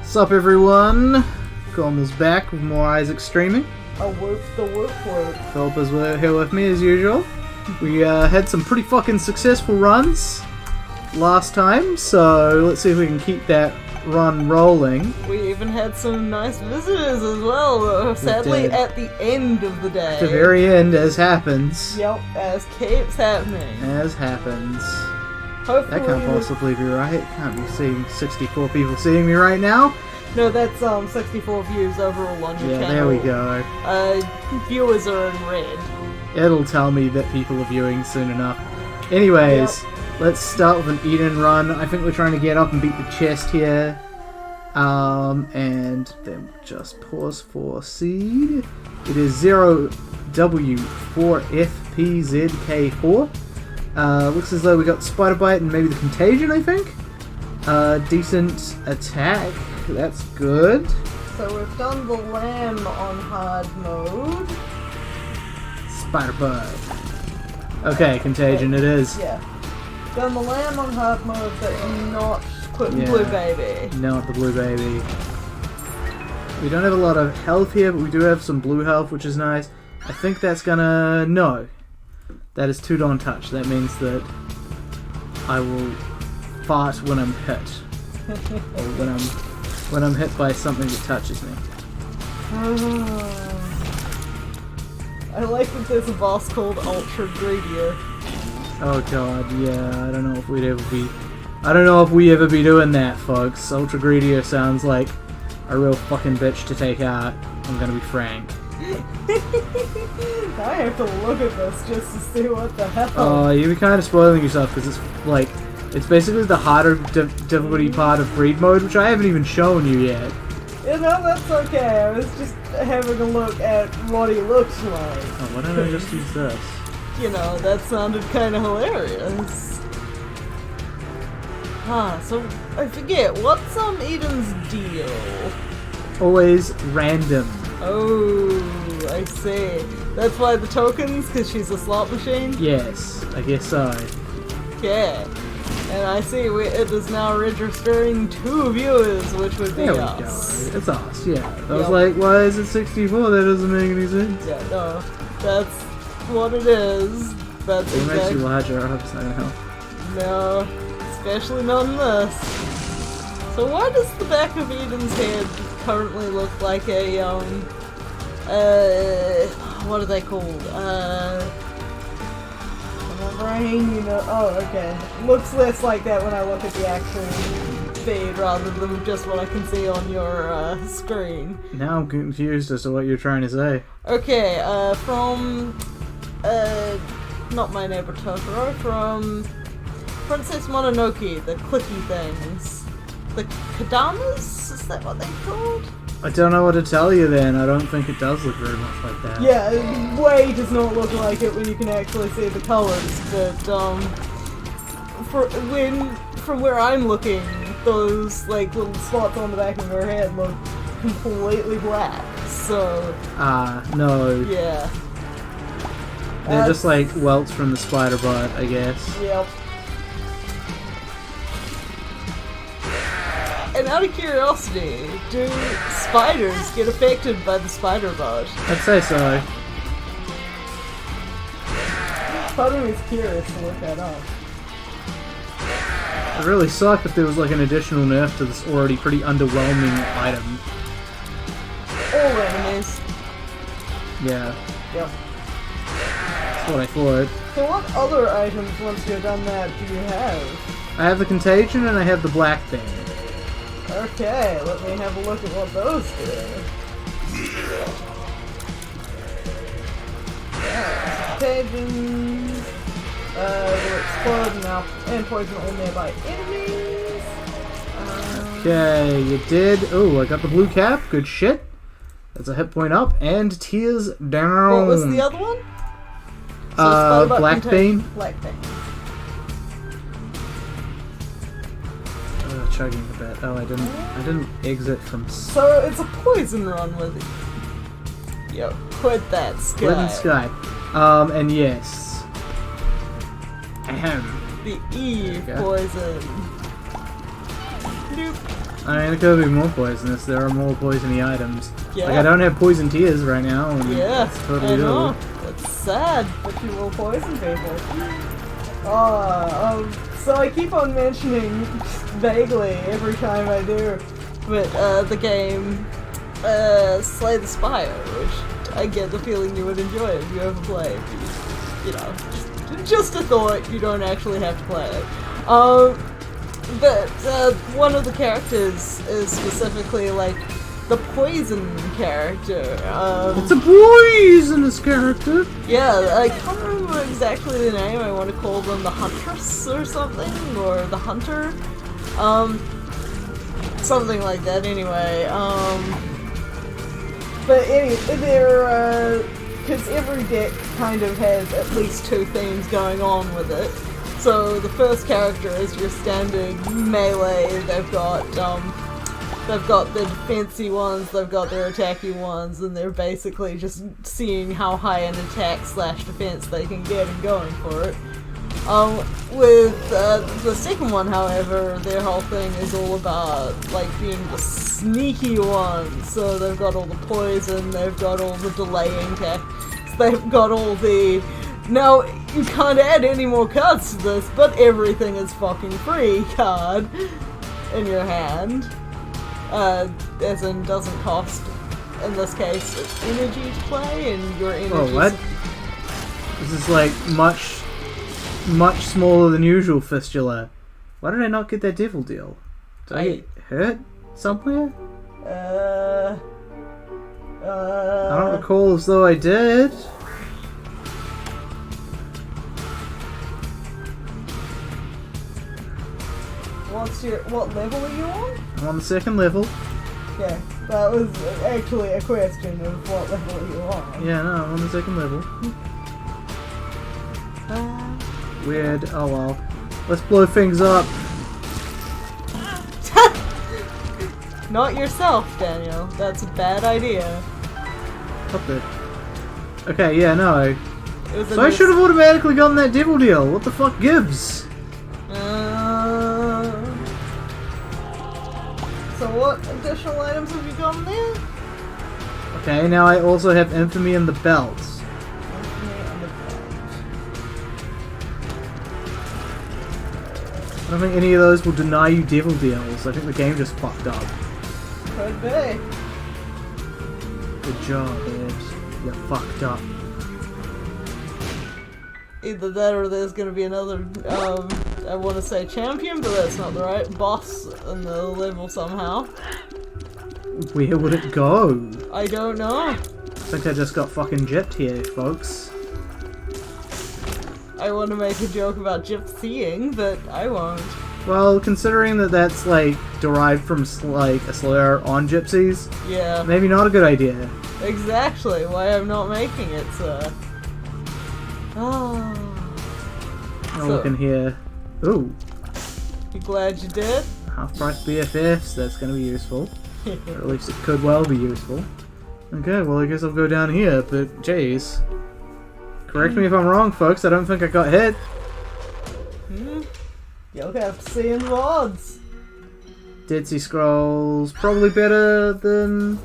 Sup everyone, Cormal's back with more Isaac streaming. A whoop the whoop whoop. Philippa's here with me as usual. We had some pretty fucking successful runs last time, so let's see if we can keep that run rolling. We even had some nice visitors as well, though, sadly at the end of the day. At the very end, as happens. Yep, as keeps happening. As happens. Hopefully... That can't possibly be right. Can't be seeing 64 people seeing me right now. No, that's 64 views overall on your channel. Yeah, there we go. Viewers are in red. It'll tell me that people are viewing soon enough. Anyways, let's start with an Eden run. I think we're trying to get up and beat the chest here. And then just pause for seed. It is 0W4FPZK4. Looks as though we got Spider Bite and maybe the Contagion, I think. Decent attack. That's good. So we've done the lamb on hard mode. Spider Bite. Okay, Contagion it is. Yeah. Done the lamb on hard mode, but not Blue Baby. Not the Blue Baby. We don't have a lot of health here, but we do have some blue health, which is nice. I think that's gonna... No. That is too don't touch. That means that I will fart when I'm hit. Or when I'm hit by something that touches me. I like that there's a boss called Ultra Greedier. Oh god, yeah, I don't know if we'd ever be... I don't know if we ever be doing that, folks. Ultra Greedier sounds like a real fucking bitch to take out. I'm gonna be frank. I have to look at this just to see what the hell. Oh, you'd be kind of spoiling yourself because it's like... It's basically the harder difficulty part of breed mode, which I haven't even shown you yet. You know, that's okay. I was just having a look at what he looks like. Oh, why don't I just use this? You know, that sounded kind of hilarious. So I forget, what's Eden's deal? Always random. Oh, I see. That's why the tokens, because she's a slot machine? Yes, I guess so. Okay. And I see it is now registering 2 viewers, which would be us. There we go. It's us, yeah. I was like, why is it 64? That doesn't make any sense. Yeah, no. That's what it is. That's it makes you larger, I hope it's not gonna help. No, especially not in this. So why does the back of Eden's head currently look like a, what are they called? My brain, you know. Oh, okay. Looks less like that when I look at the actual feed rather than just what I can see on your screen. Now I'm confused as to what you're trying to say. Okay, from not My Neighbor Totoro, from Princess Mononoke, the clicky things. The Kadamas? Is that what they're called? I don't know what to tell you then. I don't think it does look very much like that. Yeah, it way does not look like it when you can actually see the colors, but from where I'm looking, those like little spots on the back of her head look completely black, so... no. Yeah. They're just like welts from the spider bite, I guess. Yep. And out of curiosity, do spiders get affected by the spider bite? I'd say so. Part of me is curious to look that up. It'd really suck if there was like an additional nerf to this already pretty underwhelming item. All enemies. Yeah. Yep. That's what I thought. So what other items, once you've done that, do you have? I have the Contagion and I have the Black Thing. Okay, let me have a look at what those do. Contagions will explode and poison all nearby enemies. Okay, you did. Oh, I got the blue cap. Good shit. That's a hit point up. And tears down. What was the other one? So Black Bane. Black Bane. Chugging a bit. Oh, I didn't exit from... So it's a poison run with it. Yo, quit that, Sky. Quit Sky. And yes. Ahem. The E poison. Nope. I mean, it could be more poisonous. There are more poisony items. Yeah. Like, I don't have poison tears right now. And Yeah, it's totally I know. ill. It's sad, but you will poison people. So I keep on mentioning vaguely every time I do, but the game Slay the Spire, which I get the feeling you would enjoy if you ever play. You know, just a thought. You don't actually have to play it. But one of the characters is specifically like the poison character. It's a poisonous character. Yeah, I can't remember exactly the name. I want to call them the Huntress or something, or the Hunter. Something like that. Anyway. But anyway, they're because every deck kind of has at least two themes going on with it. So the first character is your standard melee. They've got their defensey ones, they've got their attacky ones, and they're basically just seeing how high an attack / defense they can get and going for it. With the second one, however, their whole thing is all about like being the sneaky ones. So they've got all the poison, they've got all the delaying tactics, they've got all the... Now, you can't add any more cards to this, but everything is fucking free card in your hand. As in, doesn't cost, in this case, energy to play, and your energy... Oh, what? This is like much smaller than usual fistula. Why did I not get that devil deal? Did I get hurt somewhere? I don't recall as though I did. What level are you on? I'm on the second level. Yeah, that was actually a question of what level are you on. Yeah, no, I'm on the second level. Weird. Oh well. Let's blow things up. Not yourself, Daniel. That's a bad idea. What the? Okay, yeah, no. So I should have automatically gotten that devil deal. What the fuck gives? So what additional items have you gotten there? Okay, now I also have infamy and the belt. I don't think any of those will deny you devil deals. I think the game just fucked up. Could be. Good job, Ed. You fucked up. Either that or there's gonna be another, I want to say champion, but that's not the right boss in the level somehow. Where would it go? I don't know. I think I just got fucking gypped here, folks. I want to make a joke about gypsying, but I won't. Well, considering that that's, like, derived from, like, a slur on gypsies, Yeah. maybe not a good idea. Exactly why I'm not making it, sir. Oh. I'll look in here. Ooh. You glad you did? Half-price BFFs, that's gonna be useful. Or at least it could well be useful. Okay, well I guess I'll go down here, but jeez. Correct me if I'm wrong, folks, I don't think I got hit. You'll have to see in the odds. Dead Sea Scrolls, probably better than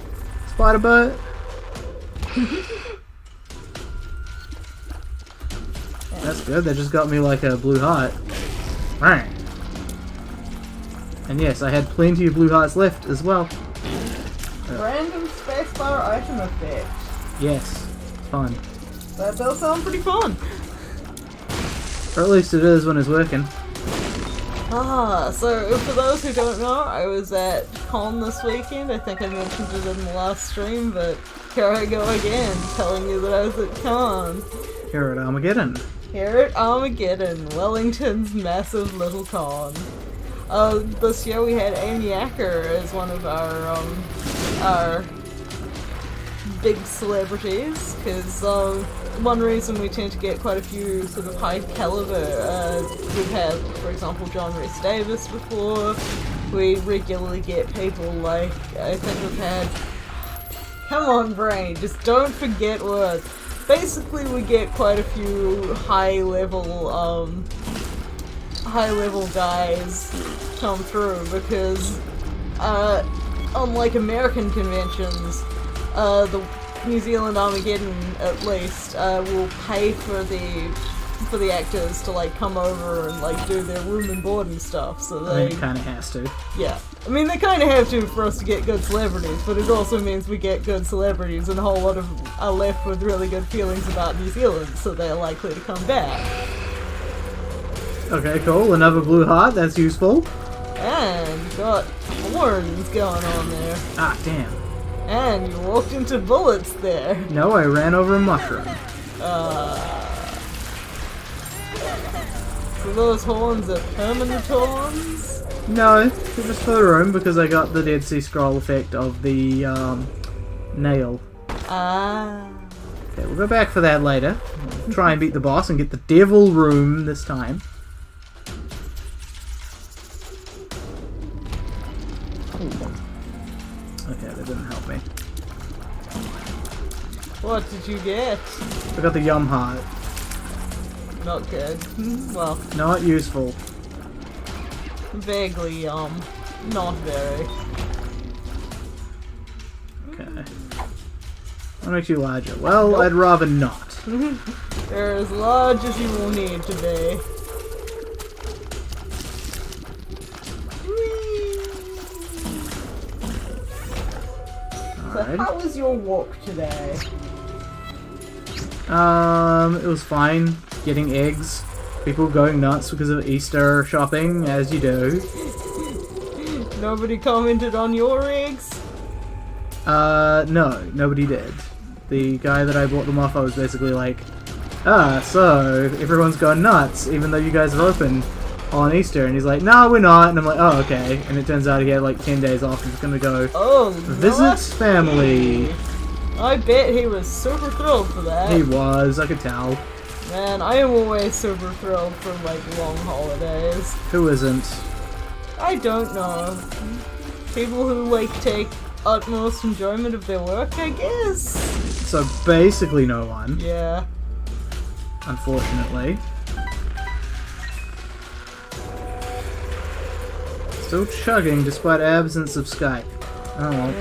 Spider Boat. That's good, that just got me like a blue heart. Right. And yes, I had plenty of blue hearts left as well. Random spacebar item effect. Yes, fun. That does sound pretty fun. Or at least it is when it's working. So for those who don't know, I was at Con this weekend. I think I mentioned it in the last stream, but here I go again, telling you that I was at Con. Here at Armageddon. Here at Armageddon, Wellington's massive little con. This year we had Amy Acker as one of our big celebrities, because one reason we tend to get quite a few sort of high caliber, we've had, for example, John Rhys Davis before. We regularly get people like, I think we've had, come on brain, just don't forget words. Basically we get quite a few high level guys come through, because unlike American conventions, the New Zealand Armageddon, at least, will pay for the actors to like come over and like do their room and board and stuff. So I mean, it kind of has to. Yeah. I mean, they kind of have to for us to get good celebrities, but it also means we get good celebrities and a whole lot of are left with really good feelings about New Zealand, so they're likely to come back. Okay, cool. Another blue heart. That's useful. And you got horns going on there. Ah, damn. And you walked into bullets there. No, I ran over a mushroom. So those horns are permanent horns? No, they're just for the room because I got the Dead Sea Scroll effect of the nail. Ah. Okay, we'll go back for that later. We'll try and beat the boss and get the devil room this time. Okay, that didn't help me. What did you get? I got the yum heart. Not good. Well, Not useful. vaguely not very. Okay. What makes you larger? Well, Nope. I'd rather not. They're as large as you will need to be. So Alright. how was your walk today? It was fine. Getting eggs. People going nuts because of Easter shopping, as you do. Nobody commented on your eggs? No, nobody did. The guy that I bought them off, I was basically like, so everyone's gone nuts, even though you guys are open on Easter. And he's like, no, we're not. And I'm like, oh, okay. And it turns out he had like 10 days off and he's gonna go visit naughty. family. I bet he was super thrilled for that. He was, I could tell. Man, I am always super thrilled for like long holidays. Who isn't? I don't know. People who like take utmost enjoyment of their work, I guess. So basically no one, Yeah. unfortunately. Still chugging despite absence of Skype. Oh well.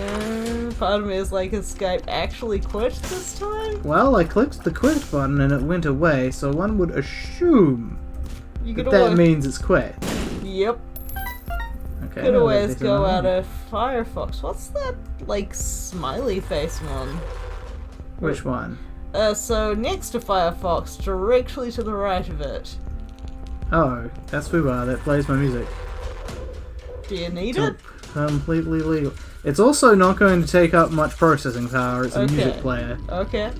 Part of me is like, has Skype actually quit this time? Well, I clicked the quit button and it went away, so one would assume You that could that always... means it's quit. Yep. Okay. Could no, always that go doesn't out of Firefox. What's that, like, smiley face one? Which one? So next to Firefox, directly to the right of it. Oh, that's Fubar. That plays my music. Do you need It's it? completely legal. It's also not going to take up much processing power. It's a Okay. music player. Okay.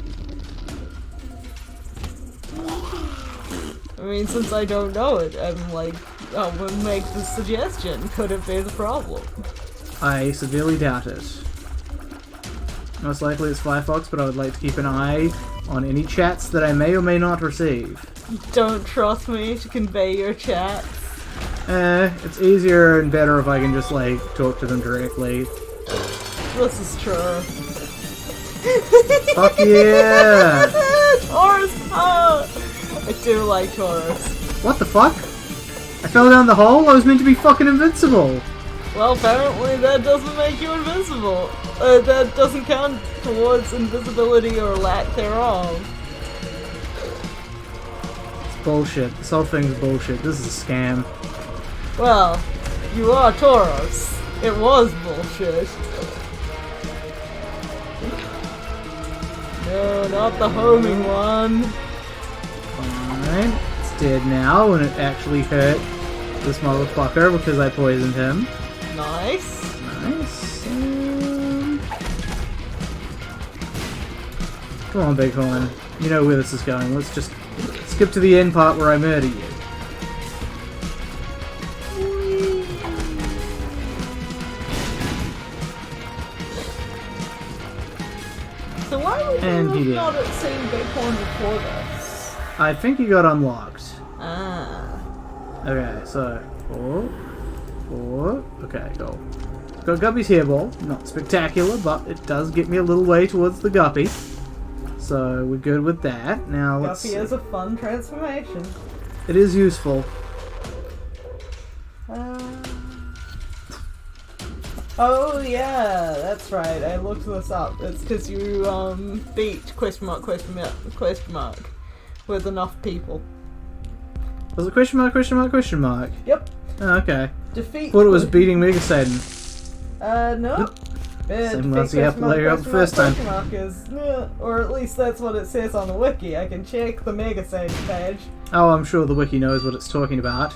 I mean, since I don't know it, I'm like, I will make the suggestion. Could it be the problem? I severely doubt it. Most likely it's Firefox, but I would like to keep an eye on any chats that I may or may not receive. You don't trust me to convey your chats? It's easier and better if I can just, like, talk to them directly. This is true. Fuck yeah! Taurus! Oh, I do like Taurus. What the fuck? I fell down the hole? I was meant to be fucking invincible! Well, apparently that doesn't make you invincible. That doesn't count towards invisibility or lack thereof. It's bullshit. This whole thing's bullshit. This is a scam. Well, you are Taurus. It was bullshit. No, not the homing one. Fine. It's dead now, and it actually hurt this motherfucker because I poisoned him. Nice. Nice. Come on, Bighorn. You know where this is going. Let's just skip to the end part where I murder you. So why would And he you did. not have seen Bighorn before this? I think he got unlocked. Ah. Okay, so 4, 4. Okay, go. Got Guppy's hairball. Not spectacular, but it does get me a little way towards the Guppy. So we're good with that. Now let's. Guppy is a fun transformation. It is useful. Oh yeah, that's right. I looked this up. It's because you beat question mark with enough people. Was it question mark, question mark, question mark? Yep. Oh, okay. Defeat. Thought it was beating Mega Satan. No. Same ones you have to layer up the first time. Is, or at least that's what it says on the wiki. I can check the Mega Satan page. Oh, I'm sure the wiki knows what it's talking about.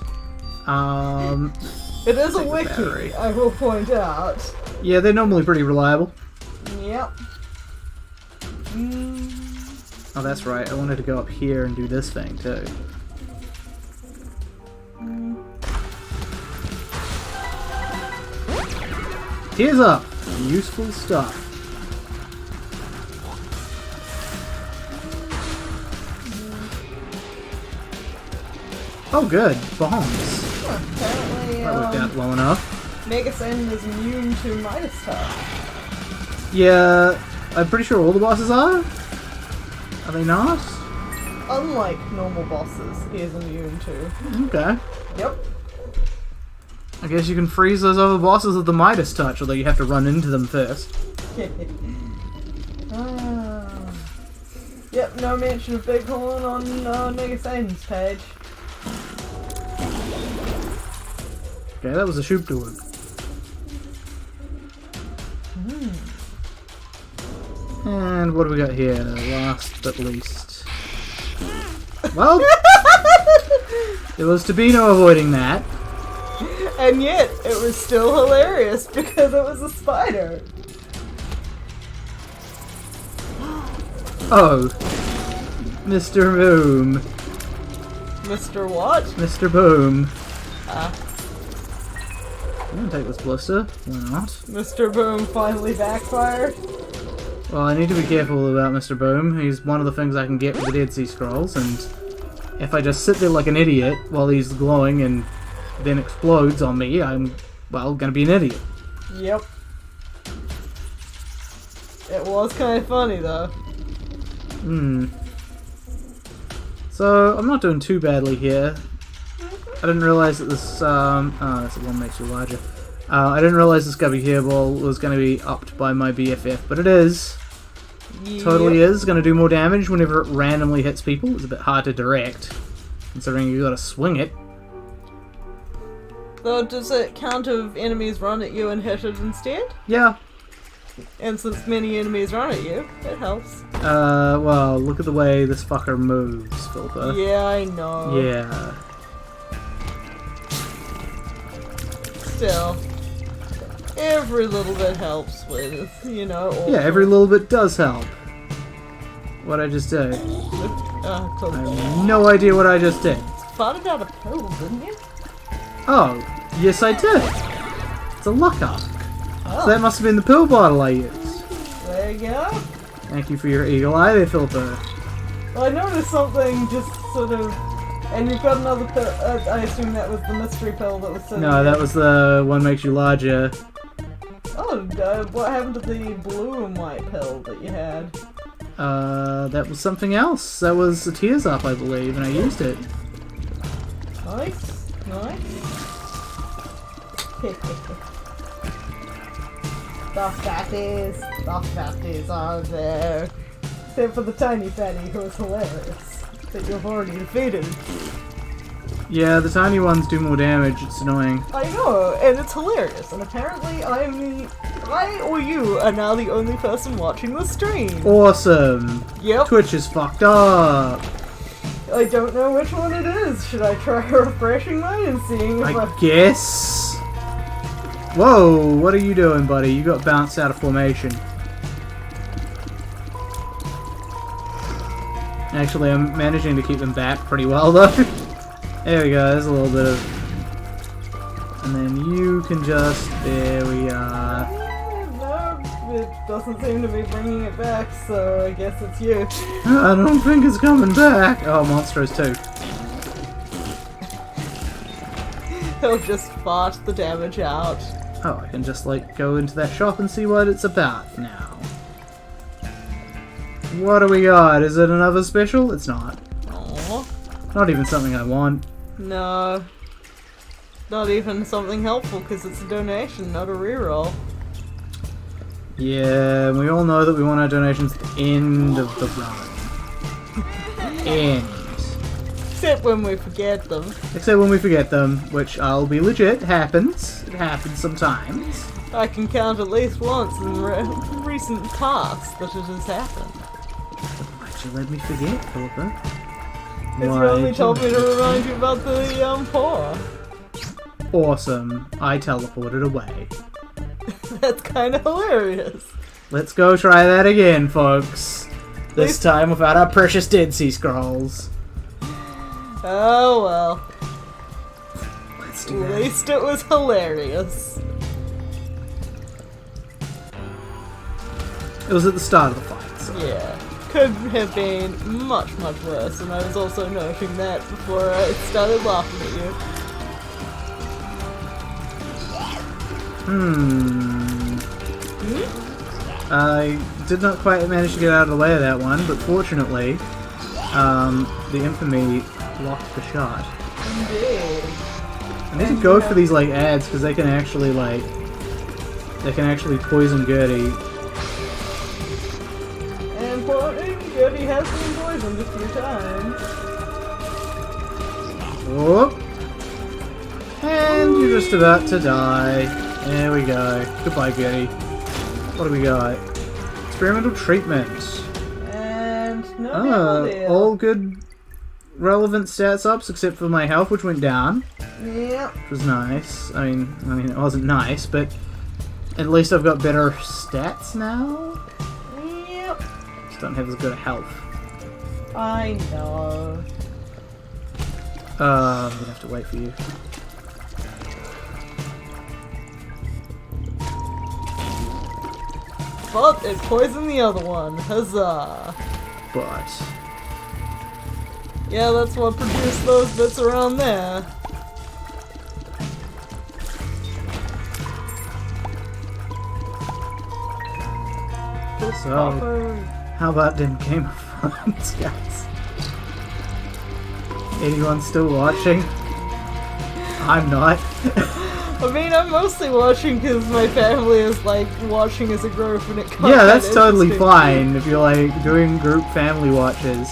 It is a wiki, I will point out. Yeah, they're normally pretty reliable. Yep. Oh, that's right. I wanted to go up here and do this thing, too. Here's up! Useful stuff. Oh, good. Bombs. Apparently, That worked out well enough. Mega Satan is immune to Midas touch. Yeah, I'm pretty sure all the bosses are. Are they not? Unlike normal bosses, he is immune to. Okay. Yep. I guess you can freeze those other bosses with the Midas touch, although you have to run into them first. Yep, no mention of Bighorn on Mega Satan's page. Okay, that was a shoot to him. And what do we got here? Last but least. Well, there was to be no avoiding that. And yet, it was still hilarious because it was a spider. Oh. Mr. Boom. Mr. What? Mr. Boom. Ah. I'm gonna take this blister. Why not? Mr. Boom finally backfired. Well, I need to be careful about Mr. Boom. He's one of the things I can get with the Dead Sea Scrolls, and if I just sit there like an idiot while he's glowing and then explodes on me, I'm, well, gonna be an idiot. Yep. It was kind of funny, though. So, I'm not doing too badly here. I didn't realize that this, oh, that's the one makes you larger. I didn't realize this Gubby Hairball was going to be upped by my BFF, but it is. Yep. Totally is. Going to do more damage whenever it randomly hits people. It's a bit hard to direct, considering you got to swing it. Though, does it count if enemies run at you and hit it instead? Yeah. And since many enemies run at you, it helps. Well, look at the way this fucker moves, Philpa. Yeah, I know. Yeah. Still, every little bit helps with, you know. Yeah, every little bit does help. What'd I just do? Close. I have no idea what I just did. Farted out a pill, didn't you? Oh, yes I did. It's a luck up. Oh. So that must have been the pill bottle I used. There you go. Thank you for your eagle eye there, Philpa. Well, I noticed something just sort of... And you've got another pill. I assume that was the mystery pill that was sitting No, that was the one makes you larger. Oh, what happened to the blue and white pill that you had? That was something else. That was the Tears Up, I believe, and I used it. Nice. Nice. The fatties are there. Except for the tiny fatty who is hilarious. That you've already defeated. Yeah, the tiny ones do more damage. It's annoying. I know, and it's hilarious. And apparently I or you are now the only person watching the stream. Awesome. Yep. Twitch is fucked up. I don't know which one it is. Should I try refreshing mine and seeing if I guess. Whoa, what are you doing, buddy? You got bounced out of formation. Actually, I'm managing to keep them back pretty well, though. There we go, there's a little bit of... And then you can just... There we are. No, it doesn't seem to be bringing it back, so I guess it's you. I don't think it's coming back. Oh, Monstros too. He'll just fart the damage out. Oh, I can just, like, go into that shop and see what it's about now. What do we got? Is it another special? It's not. Aww. Not even something I want. No. Not even something helpful, because it's a donation, not a reroll. Yeah, we all know that we want our donations at the end of the run. End. Except when we forget them. Except when we forget them, which I'll be legit, happens. It happens sometimes. I can count at least once in recent past that it has happened. Why'd you let me forget, Philippa? Because you only told me to remind you about the paw. Awesome. I teleported away. That's kind of hilarious. Let's go try that again, folks. This time without our precious Dead Sea Scrolls. Oh well. Let's do that. At least it was hilarious. It was at the start of the fight, so. Yeah. Could have been much, much worse, and I was also noting that before I started laughing at you. I did not quite manage to get out of the way of that one, but fortunately, the infamy blocked the shot. Indeed. I need to go for these like ads because they can actually poison Gertie. And Gertie has been poisoned a few times. Whoop. And you're just about to die. There we go. Goodbye, Gertie. What do we got? Experimental treatment. And no Oh, all good relevant stats ups except for my health, which went down. Yep. Which was nice. I mean, it wasn't nice, but at least I've got better stats now. Yep. Just don't have as good a health. I know. I'm gonna have to wait for you. But it poisoned the other one. Huzzah. But Yeah, that's what produced those bits around there. so, how about them Game of Thrones, guys? Anyone still watching? I'm not. I mean, I'm mostly watching because my family is like watching as a group and it comes Yeah, that's totally fine if you're like doing group family watches.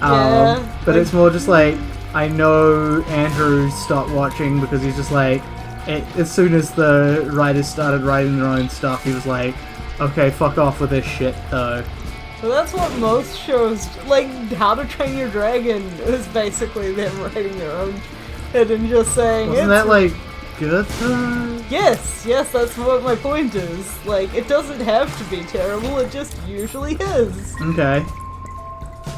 Yeah, but it's more just like, I know Andrew stopped watching because he's just like, as soon as the writers started writing their own stuff, he was like, okay, fuck off with this shit though. Well, that's what most shows, like How to Train Your Dragon, is basically them writing their own shit and just saying, Wasn't that like good though? Yes, that's what my point is. Like, it doesn't have to be terrible, it just usually is. Okay.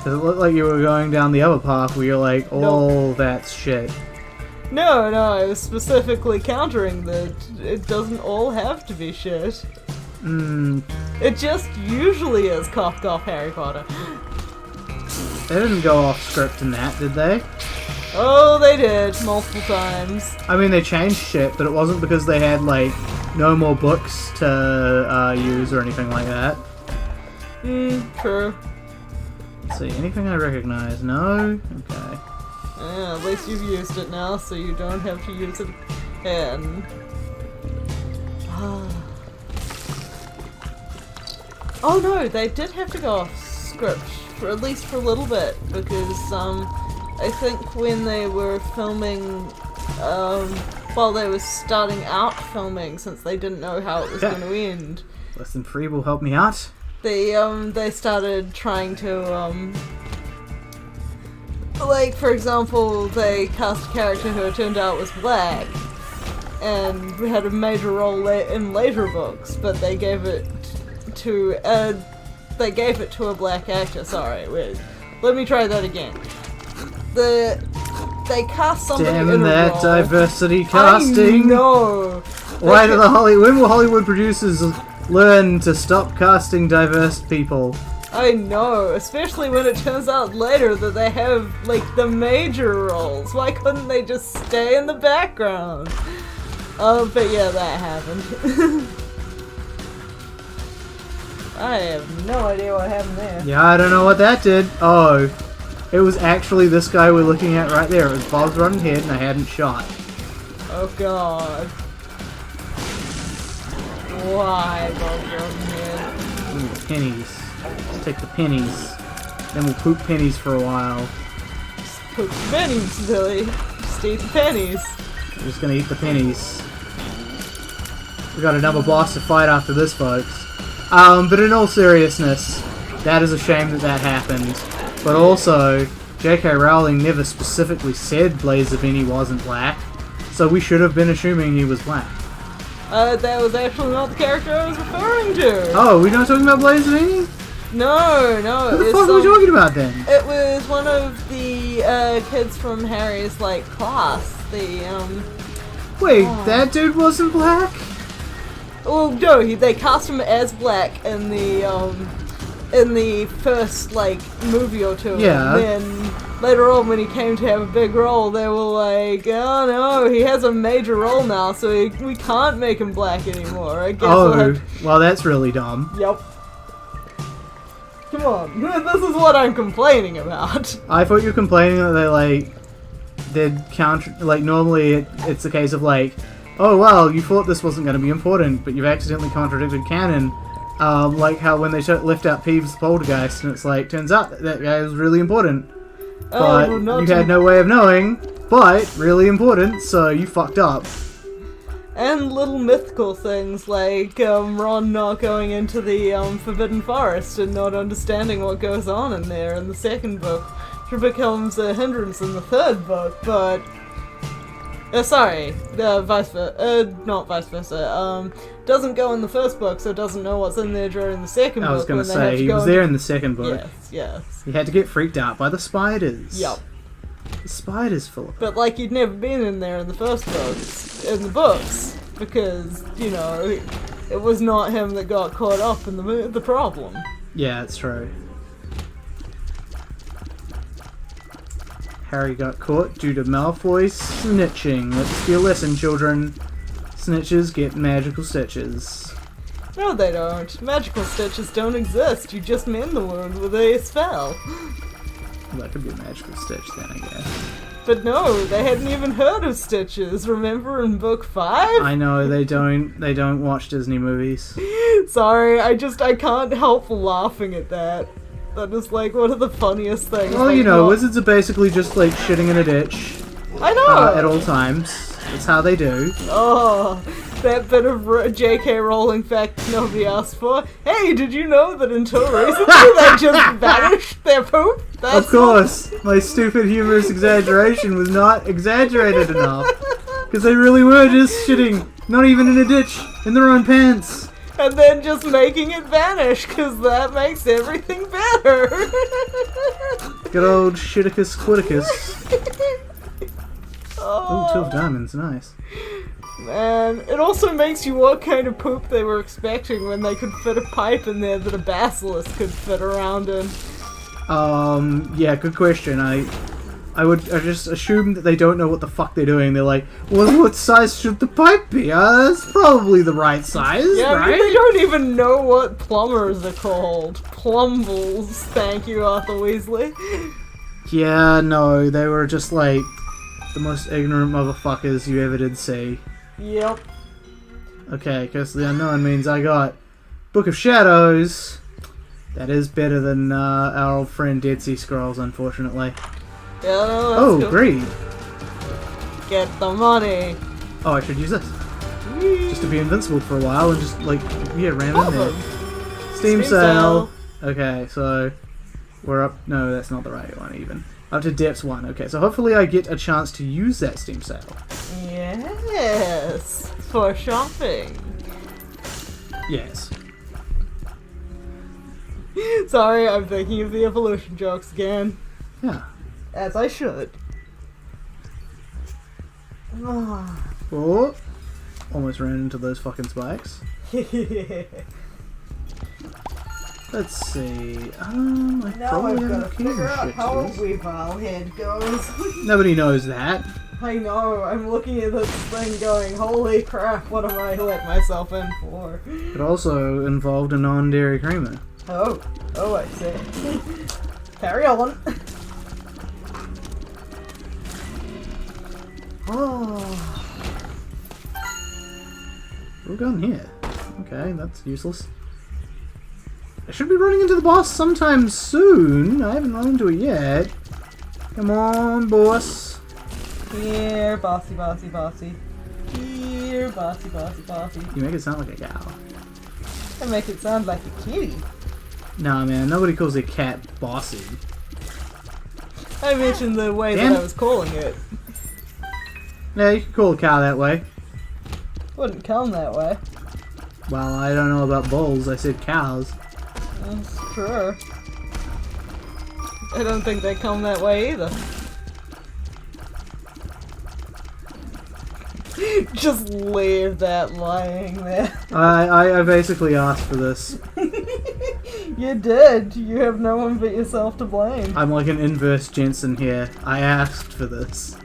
Does it look like you were going down the other path where you're like, oh, that's shit? No, I was specifically countering that it doesn't all have to be shit. It just usually is coughed off Harry Potter. They didn't go off script in that, did they? Oh, they did, multiple times. I mean, they changed shit, but it wasn't because they had, like, no more books to use or anything like that. True. Let's see, anything I recognize? No? Okay. Yeah, at least you've used it now, so you don't have to use it again. Oh no, they did have to go off script, at least for a little bit, because I think when they were filming, while they were starting out filming, since they didn't know how it was going to end. Less than free will help me out. They started trying to, like, for example, they cast a character who it turned out was black, and had a major role in later books, but they gave it to a black actor. Sorry, wait. Let me try that again. They cast somebody Damn in a that role. Diversity casting. I know. Why do when will Hollywood producers learn to stop casting diverse people? I know, especially when it turns out later that they have, like, the major roles. Why couldn't they just stay in the background? But yeah, that happened. I have no idea what happened there. Yeah, I don't know what that did. Oh, it was actually this guy we're looking at right there. It was Bob's running head and I hadn't shot. Oh god. Why Bob's running head? Ooh, the pennies. Let's take the pennies. Then we'll poop pennies for a while. Poop pennies, Billy. Just eat the pennies. We're just gonna eat the pennies. We got another boss to fight after this, folks. But in all seriousness, that is a shame that that happened. But also, J.K. Rowling never specifically said Blaze of Any wasn't black, so we should have been assuming he was black. That was actually not the character I was referring to. Oh, we're not talking about Blaze of Any? No. What the fuck are we talking about then? It was one of the kids from Harry's class. Wait, that dude wasn't black? Well, no, they cast him as black in the first movie or two. Yeah. And then later on, when he came to have a big role, they were like, "Oh no, he has a major role now, so we can't make him black anymore." I guess. Oh, well, that's really dumb. Yep. Come on, this is what I'm complaining about. I thought you were complaining that they'd counter, normally it's a case of oh well, you thought this wasn't going to be important, but you've accidentally contradicted canon. Like how when they left out Peeves the Poltergeist, and it's turns out that guy was really important. But you had no way of knowing, but really important, so you fucked up. And little mythical things like Ron not going into the Forbidden Forest and not understanding what goes on in there in the second book, which becomes a hindrance in the third book, but... vice versa. Not vice versa. Doesn't go in the first book, so doesn't know what's in there during the second book. I was gonna say, he was there in the second book. Yes. He had to get freaked out by the spiders. Yep. The spiders full of... But he'd never been in there in the first books, because, it was not him that got caught up in the problem. Yeah, it's true. Harry got caught due to Malfoy snitching. Let's be a lesson, children. Snitches get magical stitches. No, they don't. Magical stitches don't exist. You just mend the wound with a spell. Well, that could be a magical stitch then, I guess. But no, they hadn't even heard of stitches. Remember in book 5? I know, they don't watch Disney movies. Sorry, I can't help laughing at that. That is one of the funniest things. Well, wizards are basically just shitting in a ditch. I know! At all times. That's how they do. Oh, that bit of J.K. Rowling fact nobody asked for. Hey, did you know that until recently they just vanished their poop? Of course! My stupid humorous exaggeration was not exaggerated enough. Because they really were just shitting, not even in a ditch, in their own pants. And then just making it vanish, because that makes everything better. Good old Shiticus Quiticus. Oh, 2 of diamonds, nice. Man, it also makes you what kind of poop they were expecting when they could fit a pipe in there that a basilisk could fit around in. Yeah, good question. I just assume that they don't know what the fuck they're doing. They're like, well, what size should the pipe be? That's probably the right size, yeah, right? They don't even know what plumbers are called. Plumbles. Thank you, Arthur Weasley. Yeah, no, they were just the most ignorant motherfuckers you ever did see. Yep. Okay, Curse of the Unknown means I got Book of Shadows. That is better than our old friend Dead Sea Scrolls, unfortunately. Yeah, no, oh, cool. greed. Get the money. Oh, I should use this. Whee. Just to be invincible for a while and just, ram in there. Steam sale. Okay, so we're up... No, that's not the right one, even. Up to depths 1. Okay, so hopefully I get a chance to use that Steam sale. Yes, for shopping. Yes. Sorry, I'm thinking of the evolution jokes again. Yeah. As I should. Oh, almost ran into those fucking spikes. Let's see. I probably have a figure out how a Weavile head goes. Nobody knows that. I know. I'm looking at this thing going, holy crap! What have I let myself in for? It also involved a non-dairy creamer. Oh, I see. Carry on. Oh. We're going here. Okay, that's useless. I should be running into the boss sometime soon. I haven't run into it yet. Come on, boss. Here, bossy, bossy, bossy. Here, bossy, bossy, bossy. You make it sound like a cow. I make it sound like a kitty. Nah, man, nobody calls a cat bossy. I mentioned the way Damn. that I was calling it. Yeah, you can call a cow that way. Wouldn't come that way. Well, I don't know about bulls. I said cows. That's true. I don't think they come that way either. Just leave that lying there. I basically asked for this. You did. You have no one but yourself to blame. I'm like an inverse Jensen here. I asked for this.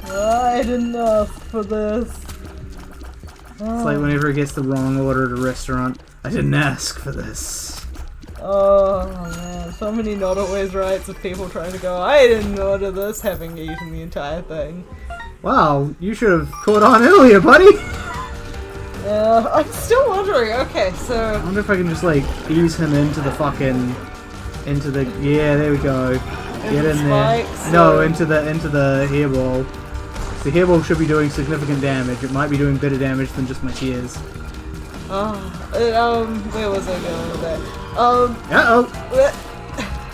I didn't ask for this. It's like whenever it gets the wrong order at a restaurant. I didn't ask for this. Oh man, so many not always rights of people trying to go, I didn't order this, having eaten the entire thing. Wow, you should have caught on earlier, buddy! Yeah, I'm still wondering, okay, I so... wonder if I can just like ease him into the fucking... Into the... Yeah, there we go. Get in there. Spikes, No, into the hairball. The hairball should be doing significant damage. It might be doing better damage than just my tears. Where was I going with that? Uh-oh!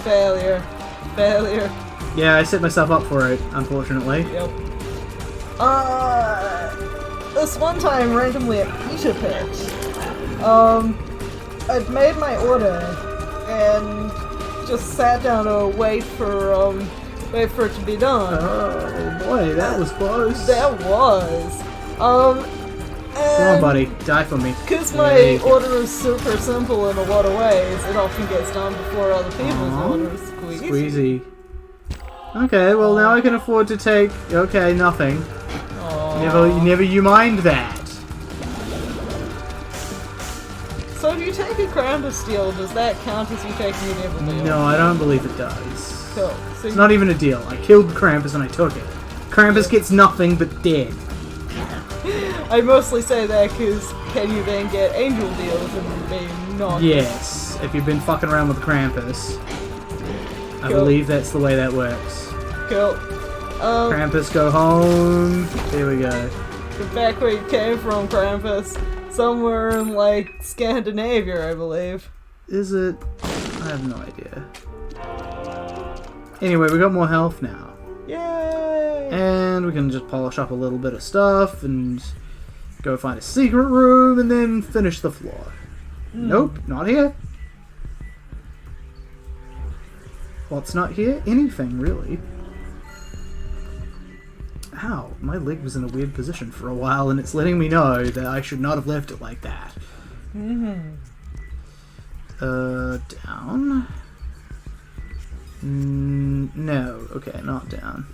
Failure. Failure. Yeah, I set myself up for it, unfortunately. Yep. This one time, randomly at Peter Pit, I'd made my order, and just sat down to wait for it to be done. Oh boy, that was close. That was. Come on, buddy. Die for me. Because my order is super simple in a lot of ways, it often gets done before other people's orders. Squeezy. Okay, well now I can afford to take... Okay, nothing. Never you mind that. So if you take a Krampus deal, does that count as you taking a devil deal? No, I don't believe it does. Cool. So It's not even a deal. I killed Krampus and I took it. Krampus gets nothing but dead. I mostly say that because can you then get angel deals and be not? Yes, if you've been fucking around with Krampus. I Cool. believe that's the way that works. Cool. Krampus, go home. There we go. Get back where you came from, Krampus. Somewhere in, like, Scandinavia, I believe. Is it? I have no idea. Anyway, we got more health now. Yay! And we can just polish up a little bit of stuff and go find a secret room and then finish the floor. Nope, not here. What's not here? Anything, really. Ow, my leg was in a weird position for a while and it's letting me know that I should not have left it like that. Down? No, okay, not down.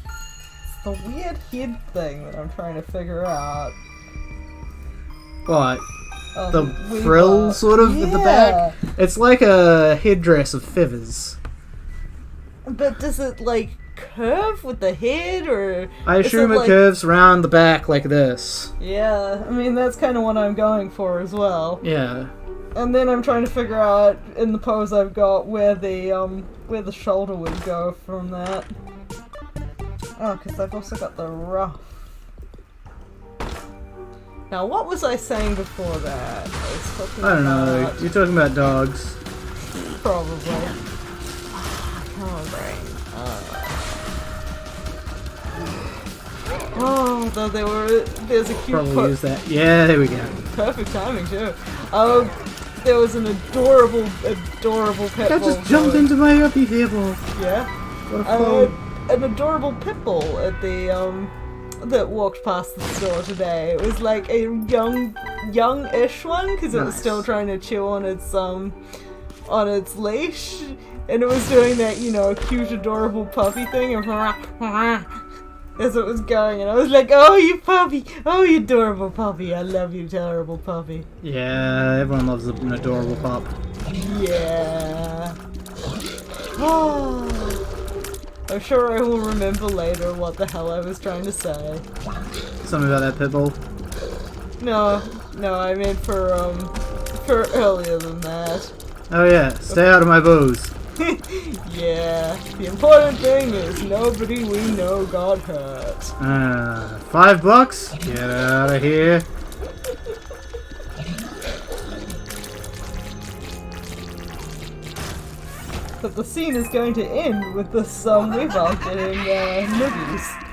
It's the weird head thing that I'm trying to figure out. What? Oh, The we frill, got- sort of, at the back? It's like a headdress of feathers. But does it, like, curve with the head, or... I is assume it like... curves around the back like this. Yeah, I mean, that's kind of what I'm going for as well. Yeah. And then I'm trying to figure out, in the pose I've got, where the shoulder would go from that. Oh, because I've also got the ruff. Now, what was I saying before that? I was talking I don't know. about... You're talking about dogs. Probably. Come on, brain. Oh, though there's a cute Probably use that. Yeah, there we go. Perfect timing, too. There was an adorable pet I bull. just jumped into my uppy table. Yeah. What a fun. An adorable pit bull at the, that walked past the store today. It was like a young-ish one, because it was Nice. still trying to chew on its leash. And it was doing that, you know, cute, adorable puppy thing. As it was going, and I was like, oh, you puppy! Oh, you adorable puppy! I love you, terrible puppy. Yeah, everyone loves an adorable pup. Yeah. Oh. I'm sure I will remember later what the hell I was trying to say. Something about that pit bull. No, I meant for occur earlier than that. Oh yeah, stay out of my booze. Yeah, the important thing is nobody we know got hurt. $5? Get out of here. But the scene is going to end with the we've getting noogies.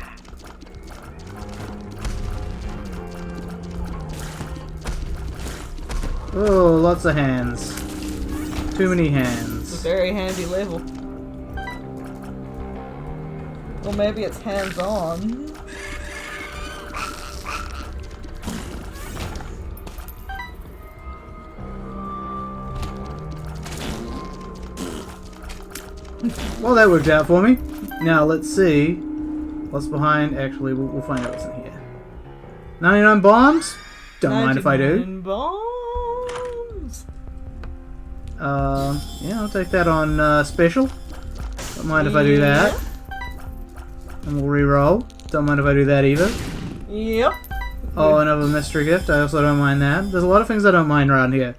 Oh, lots of hands. Too many hands. It's a very handy level. Or maybe it's hands-on. Well, that worked out for me. Now, let's see what's behind. Actually, we'll find out what's in here. 99 bombs? Don't mind if I do. 99 bombs! Yeah, I'll take that on special. Don't mind if I do that. And we'll re-roll. Don't mind if I do that either. Yep. Oh, another mystery gift. I also don't mind that. There's a lot of things I don't mind around here.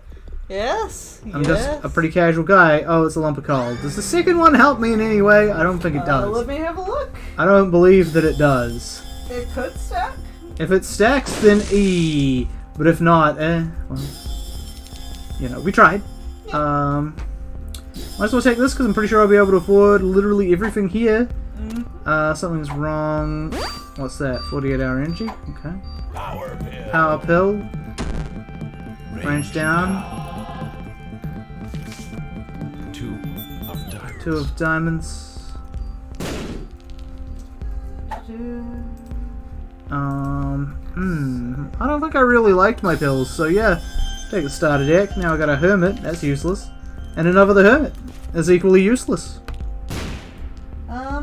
Yes. I'm just a pretty casual guy. Oh, it's a lump of coal. Does the second one help me in any way? I don't think it does. Let me have a look. I don't believe that it does. It could stack. If it stacks, then E. But if not, well, you know, we tried. Might as well take this because I'm pretty sure I'll be able to afford literally everything here. Something's wrong. What's that? 48-hour energy? Okay. Power pill. Range down. Two of diamonds. I don't think I really liked my pills, so yeah. Take a starter deck. Now I got a hermit. That's useless. And another the hermit. Is equally useless.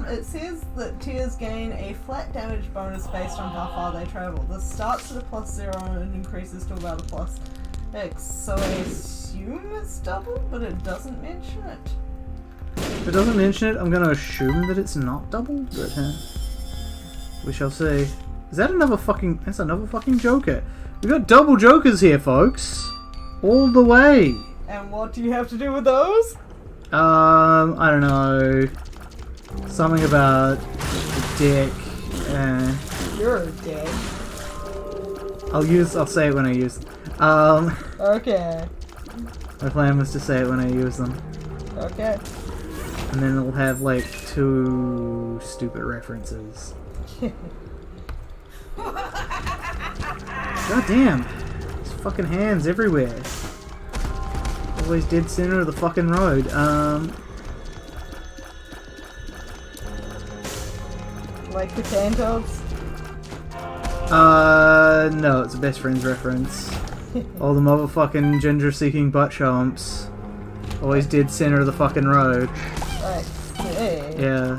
It says that tiers gain a flat damage bonus based on how far they travel. This starts at a +0 and increases to about a +X. So I assume it's double, but it doesn't mention it. If it doesn't mention it, I'm going to assume that it's not double, but we shall see. Is that another fucking... That's another fucking Joker. We got double Jokers here, folks. All the way. And what do you have to do with those? I don't know. Something about the deck. You're a dick. I'll say it when I use them. Okay. My plan was to say it when I use them. Okay. And then it'll have like 2 stupid references. God damn. There's fucking hands everywhere. Always dead center of the fucking road. Like the Cantos? No, it's a best friends reference. All the motherfucking ginger-seeking butt chomps. Always dead center of the fucking road. Right. Hey. Yeah.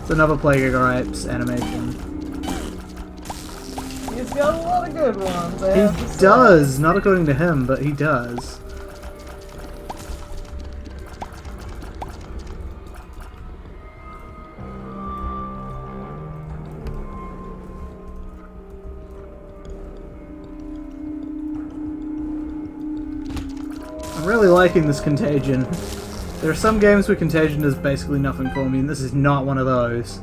It's another Plague of Gripes animation. He's got a lot of good ones, I have to say. He does! Not according to him, but he does. I'm really liking this Contagion. There are some games where Contagion does basically nothing for me, and this is not one of those.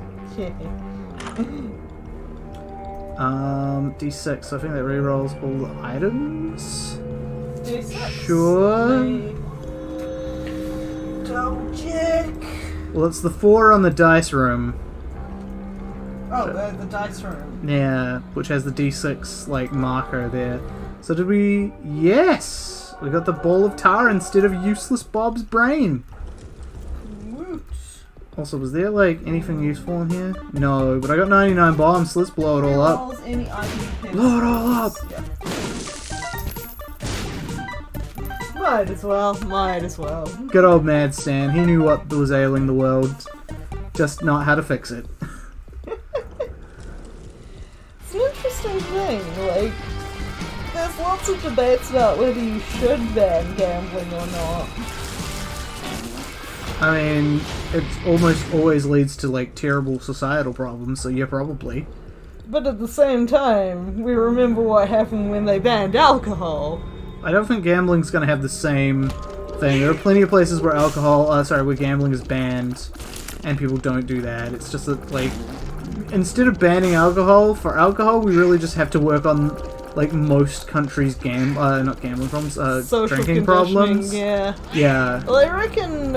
D6, so I think that rerolls all the items. D6. Sure. Double check. Well, it's the 4 on the dice room. Oh, the dice room. Yeah, which has the D6 like marker there. So did we? Yes! We got the ball of tar instead of useless Bob's brain. Woot. Also, was there like anything useful in here? No, but I got 99 bombs, so let's blow it all up. Any item Blow it all up! Yeah. Might as well, might as well. Good old Mad Stan, he knew what was ailing the world, just not how to fix it. It's an interesting thing, like, there's lots of debates about whether you should ban gambling or not. I mean, it almost always leads to like terrible societal problems, so yeah, probably. But at the same time, we remember what happened when they banned alcohol. I don't think gambling's gonna have the same thing. There are plenty of places where where gambling is banned, and people don't do that. It's just that, like, instead of banning alcohol, for alcohol, we really just have to work on, like, most countries' not gambling problems, Social drinking conditioning, problems. yeah. Yeah. Well, I reckon,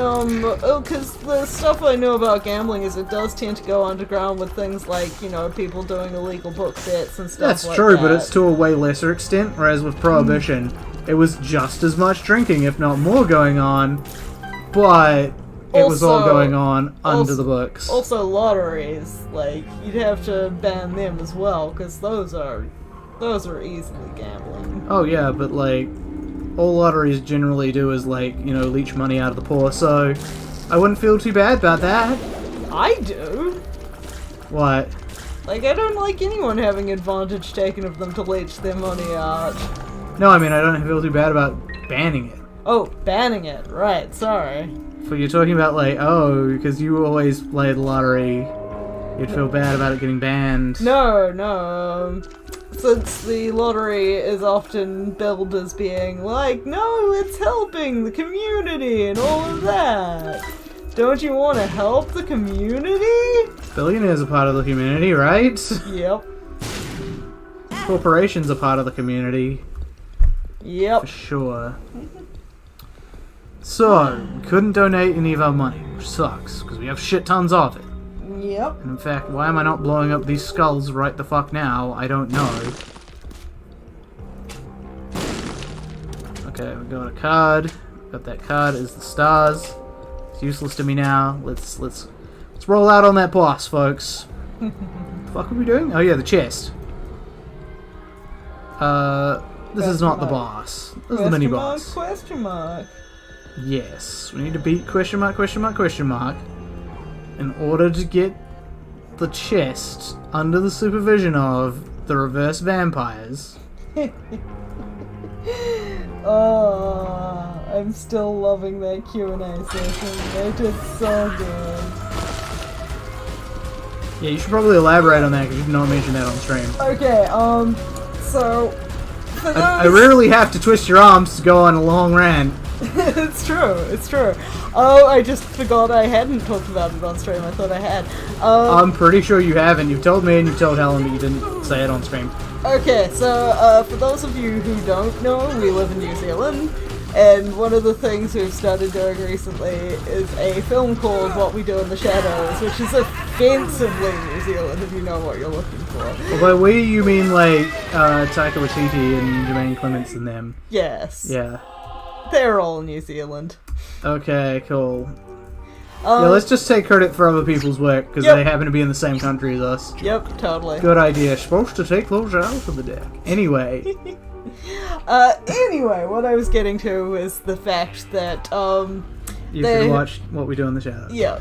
because the stuff I know about gambling is it does tend to go underground with things like, you know, people doing illegal book bets and stuff That's like true, that. but it's to a way lesser extent, whereas with Prohibition, it was just as much drinking, if not more, going on, but it was all going on under the books. Also, lotteries, like, you'd have to ban them as well, because those are easily gambling. Oh yeah, but, like, all lotteries generally do is, like, you know, leech money out of the poor, so I wouldn't feel too bad about that. I do! What? Like, I don't like anyone having advantage taken of them to leech their money out. No, I mean, I don't feel too bad about banning it. Oh, banning it, right, sorry. But you're talking about, like, oh, because you always play the lottery, you'd feel bad about it getting banned. No, since the lottery is often billed as being like, no, it's helping the community and all of that. Don't you want to help the community? Billionaires are part of the community, right? Yep. Corporations are part of the community. Yep. For sure. So, we couldn't donate any of our money, which sucks, because we have shit tons of it. Yep. And in fact, why am I not blowing up these skulls right the fuck now? I don't know. Okay, we got a card. Got that card is the stars. It's useless to me now. Let's roll out on that boss, folks. What the fuck are we doing? Oh yeah, the chest. This is not the boss. This is the mini boss. Question mark. Yes, we need to beat question mark in order to get the chest under the supervision of the reverse vampires. Oh, I'm still loving that Q&A session. They did so good. Yeah, you should probably elaborate on that because you did not mention that on stream. Okay, so... I rarely have to twist your arms to go on a long rant. It's true. Oh, I just forgot I hadn't talked about it on stream. I thought I had. I'm pretty sure you haven't. You've told me and you've told Helen, but you didn't say it on stream. Okay, so for those of you who don't know, we live in New Zealand, and one of the things we've started doing recently is a film called What We Do in the Shadows, which is offensively New Zealand if you know what you're looking for. Well, by we you mean like Taika Waititi and Jermaine Clements and them. Yes. Yeah. They're all New Zealand. Okay, cool. Yeah, let's just take credit for other people's work, because they happen to be in the same country as us. Yep, totally. Good idea. Supposed to take those out of the deck. Anyway. Anyway, what I was getting to is the fact that, you should watch What We Do in the Shadows. Yeah,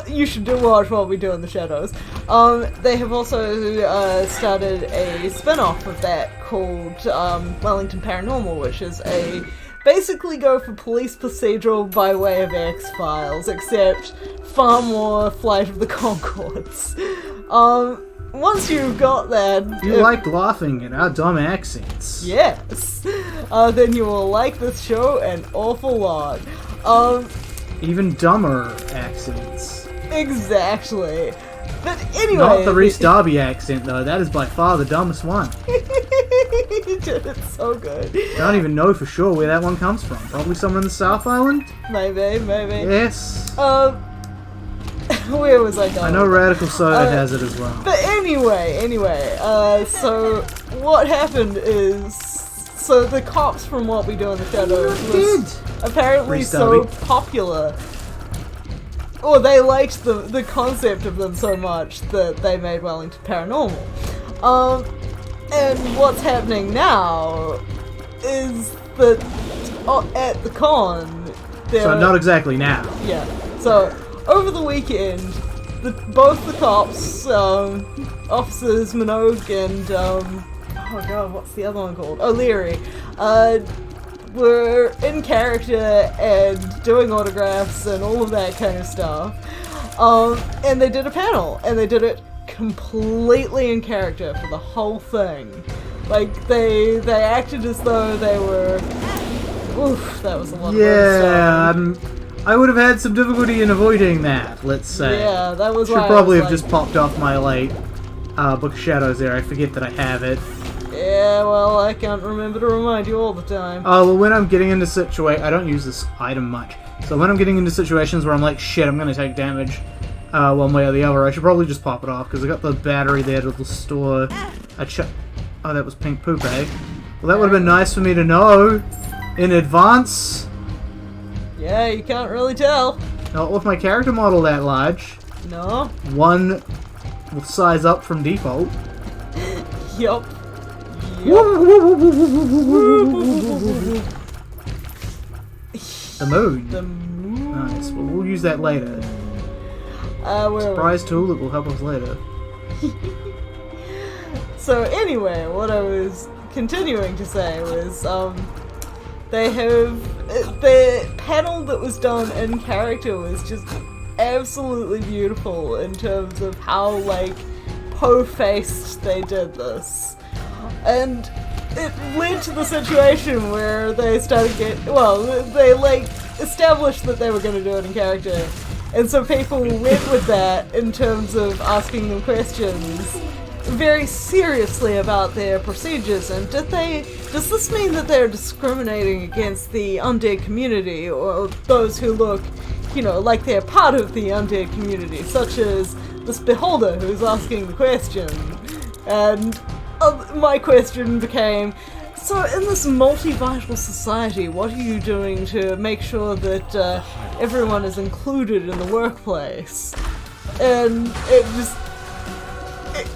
you should do watch What We Do in the Shadows. They have also started a spin-off of that called Wellington Paranormal, which is a basically go for police procedural by way of X-Files, except far more Flight of the Conchords. Once you've got that... You like laughing at our dumb accents. Yes. Then you will like this show an awful lot. Even dumber accents. Exactly. But anyway... Not the Reese Darby accent, though. That is by far the dumbest one. It's so good. I don't even know for sure where that one comes from. Probably somewhere in the South Island? Maybe. Yes. Where was I going? I know Radical Soda has it as well. But anyway, so what happened is... So the cops from What We Do in the Shadows was apparently so popular... Or they liked the concept of them so much that they made Wellington Paranormal. And what's happening now is that at the con... So not exactly now. Yeah. So over the weekend, both the cops, officers Minogue and oh god, what's the other one called? O'Leary, were in character and doing autographs and all of that kind of stuff. And they did a panel, and they did it completely in character for the whole thing. Like, they acted as though they were... Oof, that was a lot of Yeah, I would have had some difficulty in avoiding that, let's say. Yeah, that was Should why probably I was have just popped off my, like, Book of Shadows there. I forget that I have it. Yeah, well, I can't remember to remind you all the time. Oh, well, when I'm getting into I don't use this item much. So when I'm getting into situations where I'm like, shit, I'm gonna take damage one way or the other, I should probably just pop it off, because I got the battery there to store a Oh, that was pink poop, eh? Well, that would have been nice for me to know in advance. Yeah, you can't really tell. Not with my character model that large. No. One size up from default. Yup. The moon. The moon. Nice. Well, we'll use that later. Surprise tool that will help us later. So anyway, what I was continuing to say was, they have the panel that was done in character was just absolutely beautiful in terms of how like po-faced they did this, and it led to the situation where they started they like established that they were going to do it in character, and so people went with that in terms of asking them questions very seriously about their procedures, and does this mean that they're discriminating against the undead community, or those who look, you know, like they're part of the undead community, such as this beholder who's asking the question. And my question became, so in this multi-vital society, what are you doing to make sure that everyone is included in the workplace? And it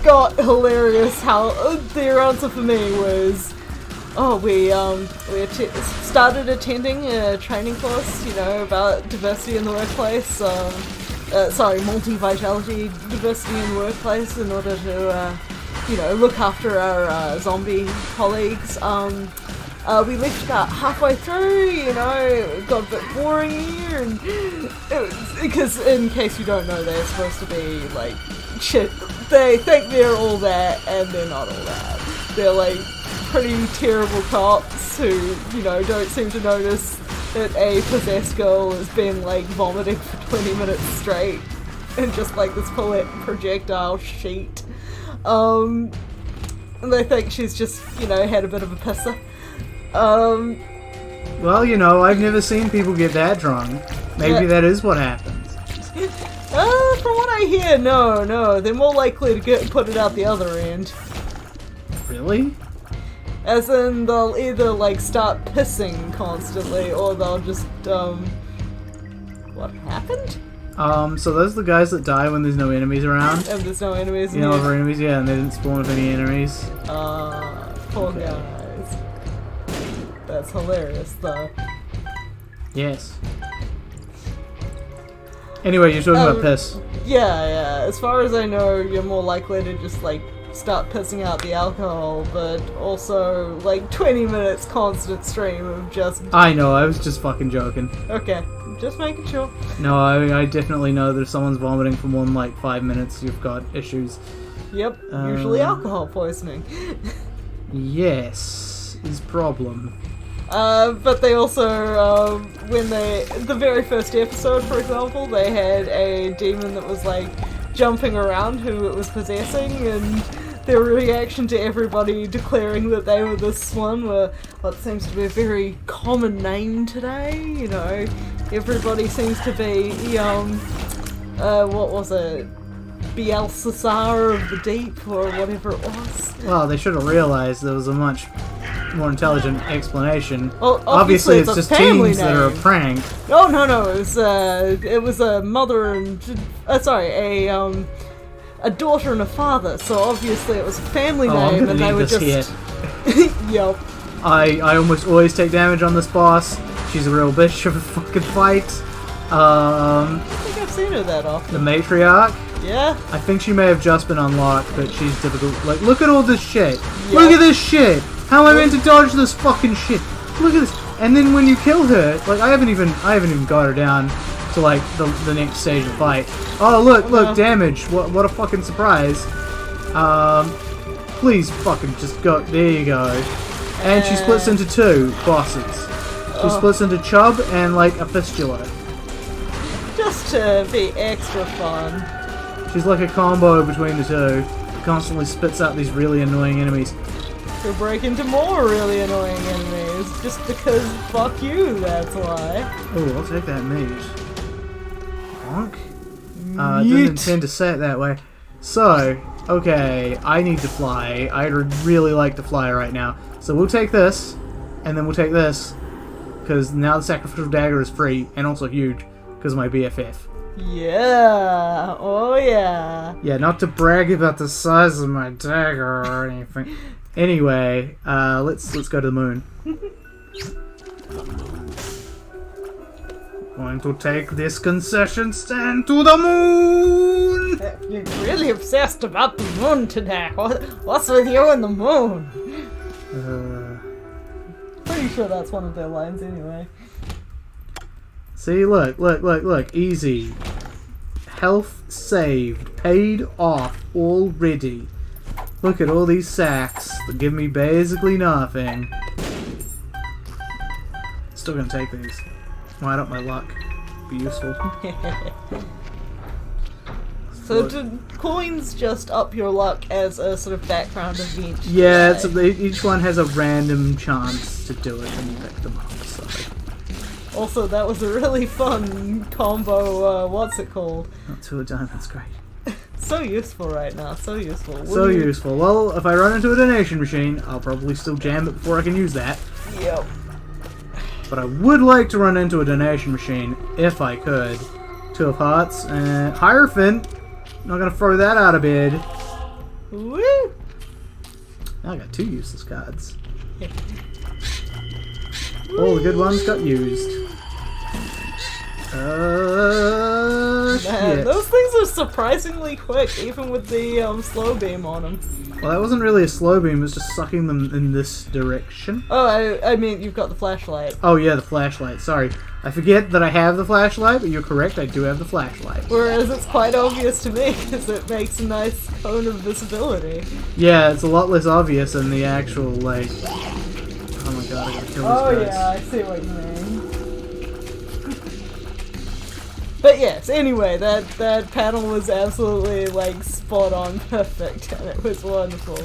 got hilarious how their answer for me was, we started attending a training course, you know, about diversity in the workplace, multi-vitality diversity in the workplace in order to, you know, look after our zombie colleagues. We left about halfway through, you know, it got a bit boring here, and because in case you don't know, they're supposed to be like shit. They think they're all that, and they're not all that. They're like pretty terrible cops who, you know, don't seem to notice that a possessed girl has been like vomiting for 20 minutes straight and just like this projectile sheet. And they think she's just, you know, had a bit of a pisser. Well, you know, I've never seen people get that drunk. Maybe that is what happens. From what I hear, no. They're more likely to put it out the other end. Really? As in, they'll either, like, start pissing constantly, or they'll just, what happened? So those are the guys that die when there's no enemies around? And there's no enemies. You know, other enemies, yeah, and they didn't spawn with any enemies. Poor guys. That's hilarious, though. Yes. Anyway, you're talking about piss. Yeah. As far as I know, you're more likely to just, like, start pissing out the alcohol, but also, like, 20 minutes constant stream of just... I know, I was just fucking joking. Okay, just making sure. No, I definitely know that if someone's vomiting for more than, like, 5 minutes, you've got issues. Yep, usually alcohol poisoning. Yes, is problem. But they also, the very first episode, for example, they had a demon that was, like, jumping around who it was possessing, and their reaction to everybody declaring that they were this one were what seems to be a very common name today, you know. Everybody seems to be, what was it? Belshazzar of the Deep, or whatever it was. Well, they should have realized there was a much more intelligent explanation. Well, obviously it's just teens name. that are a prank. No, it was a mother and a daughter and a father. So obviously it was a family name, and they were just. Yep. I almost always take damage on this boss. She's a real bitch of a fucking fight. I don't think I've seen her that often. The matriarch. Yeah. I think she may have just been unlocked, but she's difficult. Like, look at all this shit. Yep. Look at this shit. How am I meant to dodge this fucking shit? Look at this. And then when you kill her, like, I haven't even got her down to, like, the next stage of the fight. Oh, look, damage. What a fucking surprise. Please fucking just go. There you go. And she splits into two bosses. She splits into Chub and like a Fistula. Just to be extra fun. She's like a combo between the two. Constantly spits out these really annoying enemies. She'll break into more really annoying enemies. Just because fuck you, that's why. Oh, I'll take that meat. Bonk. Didn't intend to say it that way. So, okay, I need to fly. I'd really like to fly right now. So we'll take this, and then we'll take this, because now the Sacrificial Dagger is free, and also huge, because of my BFF. Yeah, oh yeah. Yeah, not to brag about the size of my dagger or anything. Anyway, let's go to the moon. Going to take this concession stand to the moon! You're really obsessed about the moon today. What's with you and the moon? Pretty sure that's one of their lines anyway. See, look, easy. Health saved, paid off already. Look at all these sacks that give me basically nothing. Still gonna take these. Light up my luck. Be useful. So do coins just up your luck as a sort of background event? Yeah, each one has a random chance to do it when you pick them up. So. Also, that was a really fun combo, what's it called? Not two a dime, that's great. So useful right now, so useful. So useful. Well, if I run into a donation machine, I'll probably still jam it before I can use that. Yep. But I would like to run into a donation machine, if I could. Two of Hearts, and Hierophant. Not gonna throw that out of bed. Woo! Now I got two useless cards. All the good ones got used. Shit. Those things are surprisingly quick, even with the slow beam on them. Well, that wasn't really a slow beam, it was just sucking them in this direction. Oh, I mean, you've got the flashlight. Oh yeah, the flashlight, sorry. I forget that I have the flashlight, but you're correct, I do have the flashlight. Whereas it's quite obvious to me, because it makes a nice cone of visibility. Yeah, it's a lot less obvious than the actual, like... Oh my god, I gotta kill this guy. Oh yeah, I see what you mean. But yes, anyway, that panel was absolutely, like, spot on perfect, and it was wonderful.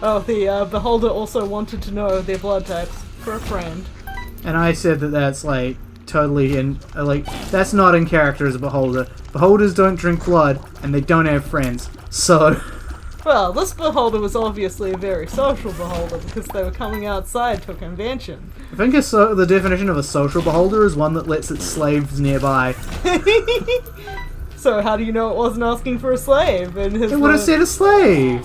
Oh, the Beholder also wanted to know their blood types for a friend. And I said that that's, like, totally in... like, that's not in character as a Beholder. Beholders don't drink blood, and they don't have friends, so... Well, this Beholder was obviously a very social Beholder, because they were coming outside to a convention. I think the definition of a social Beholder is one that lets its slaves nearby. So how do you know it wasn't asking for a slave? And It would have said a slave!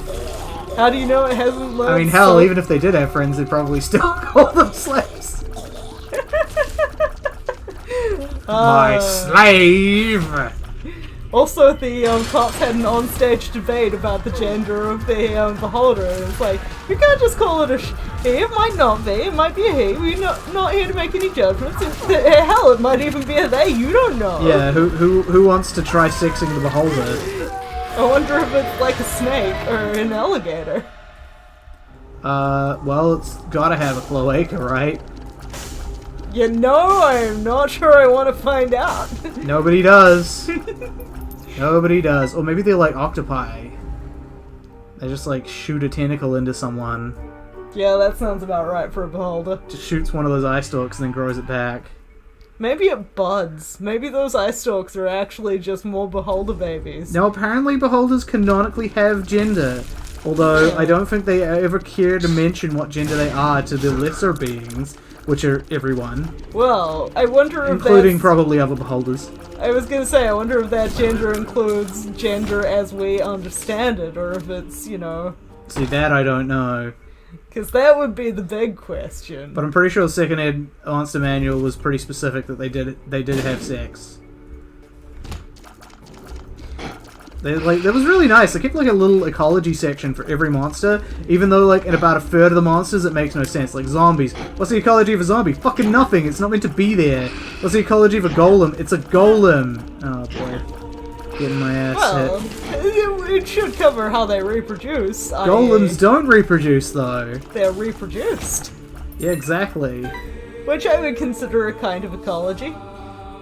How do you know it hasn't learned? I mean, hell, even if they did have friends, they'd probably still call them slaves. My slave! Also, the cops had an on-stage debate about the gender of the Beholder. It's like, you can't just call it a he, it might not be, it might be a he, we're not here to make any judgments. Hell, it might even be a they, you don't know. Yeah, who wants to try sexing the Beholder? I wonder if it's like a snake or an alligator. Well, it's gotta have a cloaca, right? You know, I'm not sure I want to find out. Nobody does. Nobody does. Or maybe they're like octopi. They just like shoot a tentacle into someone. Yeah, that sounds about right for a Beholder. Just shoots one of those eye stalks and then grows it back. Maybe it buds. Maybe those eye stalks are actually just more Beholder babies. Now, apparently Beholders canonically have gender. Although, I don't think they ever care to mention what gender they are to the lesser beings, which are everyone. Well, I wonder if including probably other Beholders. I was gonna say, I wonder if that gender includes gender as we understand it, or if it's, you know... See, that I don't know. Because that would be the big question. But I'm pretty sure the second ed monster manual was pretty specific that they did have sex. That was really nice. They kept like a little ecology section for every monster, even though like in about a third of the monsters it makes no sense. Like zombies. What's the ecology of a zombie? Fucking nothing. It's not meant to be there. What's the ecology of a golem? It's a golem. Oh boy. getting my ass Well, hit. it should cover how they reproduce. Golems don't reproduce, though. They're reproduced. Yeah, exactly. Which I would consider a kind of ecology.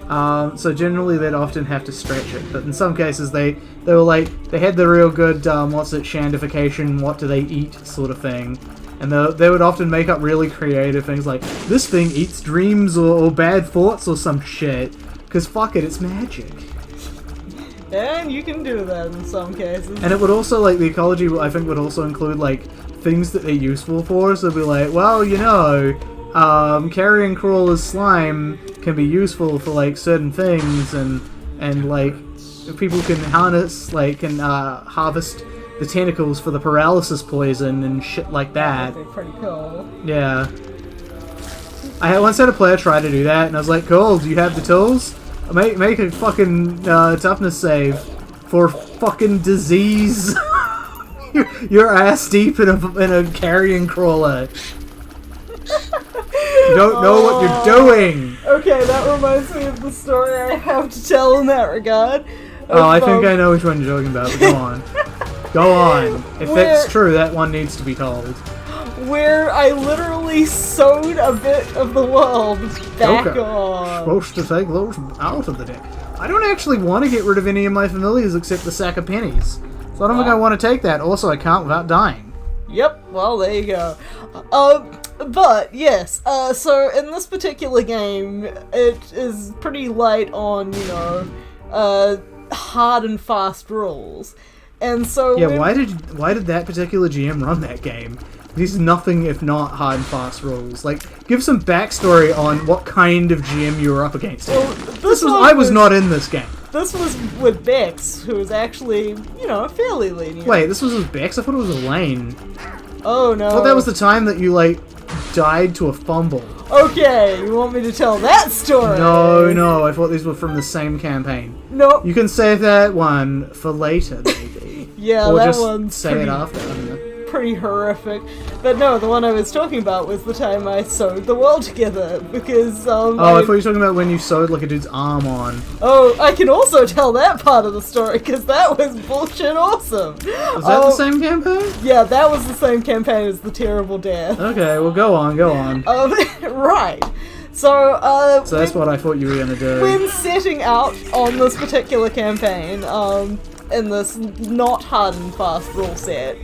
So generally they'd often have to stretch it, but in some cases they were like, they had the real good, shandification, what do they eat sort of thing. And they would often make up really creative things like, this thing eats dreams or bad thoughts or some shit. Because fuck it, it's magic. And you can do that in some cases. And it would also, like, the ecology, I think, would also include, like, things that they're useful for. So it'd be like, well, you know, carrion crawler's slime can be useful for, like, certain things. And like, people can harness, like, and harvest the tentacles for the paralysis poison and shit like that. That'd be pretty cool. Yeah. I once had a player try to do that, and I was like, cool, do you have the tools? Make a fucking toughness save for fucking disease. You're ass deep in a carrion crawler. You don't know what you're doing. Okay, that reminds me of the story I have to tell in that regard. Oh, I think I know which one you're talking about, but go on. Go on. If that's true, that one needs to be told. Where I literally sewed a bit of the world back on. Supposed to take those out of the deck. I don't actually want to get rid of any of my familiars except the sack of pennies. So I don't think I want to take that. Also, I can't without dying. Yep, well, there you go. But, yes, so in this particular game, it is pretty light on, you know, hard and fast rules. And so yeah, why did that particular GM run that game? These nothing if not hard and fast rules. Like, give some backstory on what kind of GM you were up against. Well, I was not in this game. This was with Bex, who was actually, you know, fairly lenient. Wait, this was with Bex? I thought it was Elaine. Oh no. Well, that was the time that you, like, died to a fumble. Okay, you want me to tell that story? No, I thought these were from the same campaign. Nope. You can save that one for later, maybe. Yeah, or that just one's say it after. I don't know. Pretty horrific. But no, the one I was talking about was the time I sewed the world together, because, Oh, I thought you were talking about when you sewed, like, a dude's arm on. Oh, I can also tell that part of the story, because that was bullshit awesome. Was that the same campaign? Yeah, that was the same campaign as the Terrible Death. Okay, well, go on. Right. So that's what I thought you were gonna do. When setting out on this particular campaign, in this not hard and fast rule set,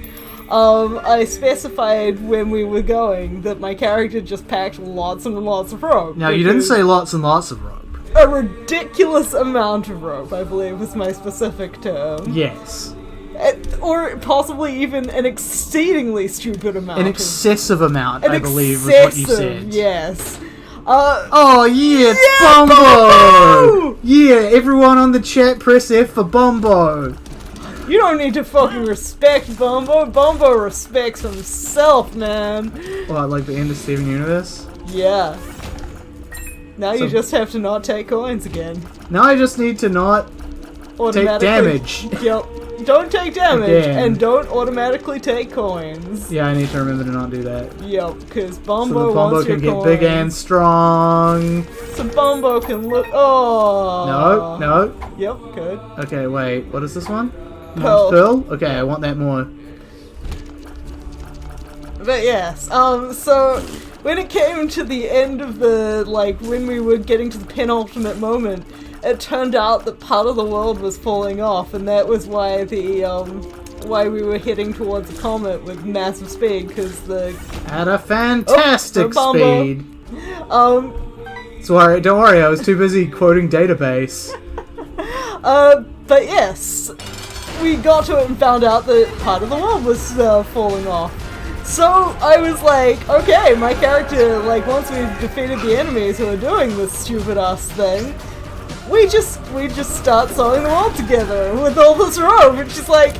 I specified when we were going that my character just packed lots and lots of rope. Now, you didn't say lots and lots of rope. A ridiculous amount of rope, I believe, was my specific term. Yes. Or possibly even an exceedingly stupid amount. An excessive amount, I believe, was what you said. Yes. Oh yeah, it's Bumbo! Yeah, everyone on the chat press F for Bumbo. You don't need to fucking respect Bumbo. Bumbo respects himself, man. What, like the end of Steven Universe? Yeah. Now you just have to not take coins again. Now I just need to not take damage. Yep. Don't take damage, Again. and don't automatically take coins. Yeah, I need to remember to not do that. Yep, because So Bumbo the Bumbo wants your can get coins. big and strong. So Bumbo can look. Oh. No. Yep, good. Okay, wait. What is this one? Pearl. Pearl? Okay, I want that more. But yes, so when it came to the end of the, like, when we were getting to the penultimate moment, it turned out that part of the world was falling off, and that was why why we were heading towards a comet with massive speed, because the... At a fantastic speed. Sorry, don't worry, I was too busy quoting database. But yes, we got to it and found out that part of the world was falling off. So I was like, okay, my character, like, once we've defeated the enemies who are doing this stupid ass thing, we just start sewing the world together with all this rope. It's just like,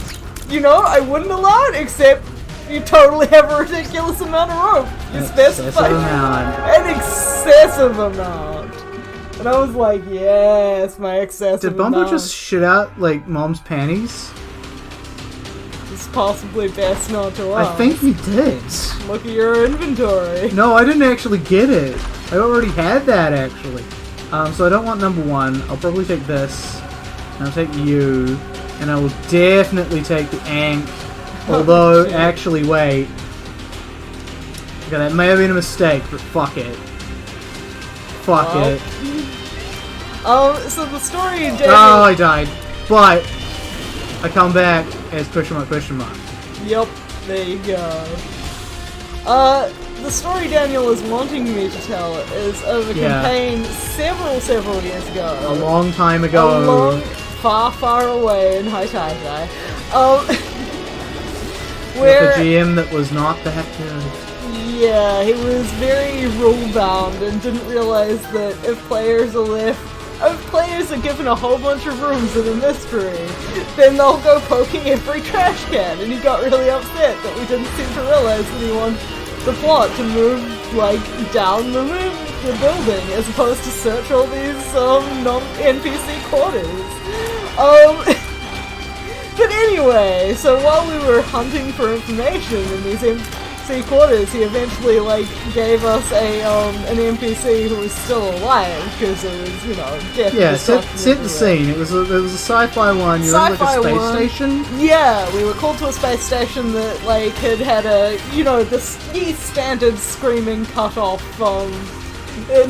you know, I wouldn't allow it, except you totally have a ridiculous amount of rope. You specify an excessive amount. And I was like, yes, my excessive amount. Did Bumbo just shit out, like, Mom's panties? It's possibly best not to ask. I think he did. Look at your inventory. No, I didn't actually get it. I already had that, actually. So I don't want number one. I'll probably take this. And I'll take you. And I will definitely take the Ankh. Although, actually, wait. Okay, that may have been a mistake, but fuck it. Fuck it. So the story... Daniel... Oh, I died. But, I come back as question mark. Yep, there you go. The story Daniel is wanting me to tell is of a campaign several years ago. A long time ago. A long, far away in High Tide. Where... With a GM that was not that good. Yeah, he was very rule-bound and didn't realize that if players are given a whole bunch of rooms in a mystery, then they'll go poking every trash can, and he got really upset that we didn't seem to realize that he wanted the plot to move, like, down the building, as opposed to search all these, non-NPC quarters. But anyway, so while we were hunting for information in these NPC quarters, he eventually, like, gave us an NPC who was still alive, because it was, death. Yeah, set the scene. It was a sci-fi one. You were in, like, a space station? Yeah, we were called to a space station that, like, had a, the standard screaming cut-off,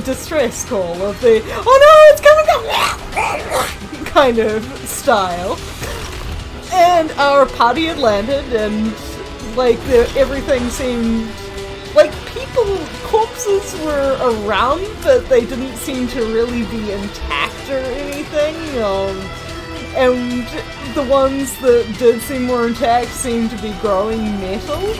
distress call of the, oh no, it's coming kind of style. And our party had landed, and, like, everything seemed... Like, corpses were around, but they didn't seem to really be intact or anything, and the ones that did seem more intact seemed to be growing metal.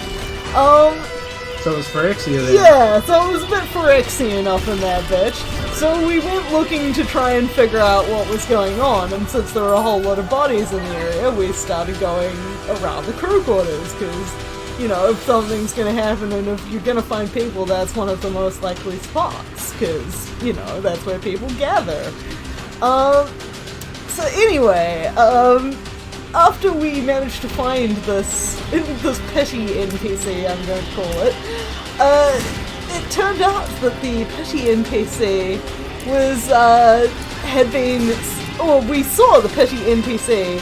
So it was Phyrexia then? Yeah, so it was a bit Phyrexian up in that bitch. So we went looking to try and figure out what was going on, and since there were a whole lot of bodies in the area, we started going around the crew quarters, because, if something's gonna happen and if you're gonna find people, that's one of the most likely spots, because, that's where people gather. So anyway, after we managed to find this petty NPC, I'm going to call it, it turned out that the petty NPC was, we saw the petty NPC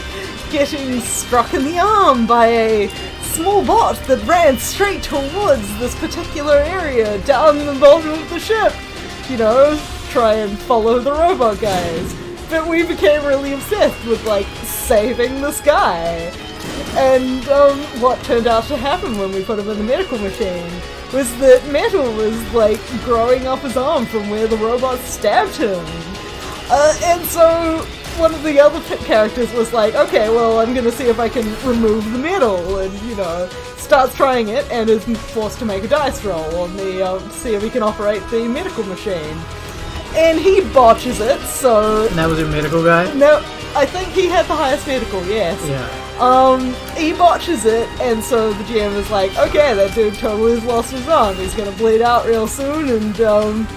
getting struck in the arm by a small bot that ran straight towards this particular area down the bottom of the ship. Try and follow the robot guys. But we became really obsessed with, like, saving this guy. And what turned out to happen when we put him in the medical machine was that metal was, like, growing up his arm from where the robot stabbed him. And so one of the other characters was like, okay, well, I'm gonna see if I can remove the metal, and, starts trying it and is forced to make a dice roll on the, see if he can operate the medical machine. And he botches it, so... And that was your medical guy? No, I think he had the highest medical, yes. Yeah. He botches it, and so the GM is like, okay, that dude totally has lost his arm. He's gonna bleed out real soon, and, don't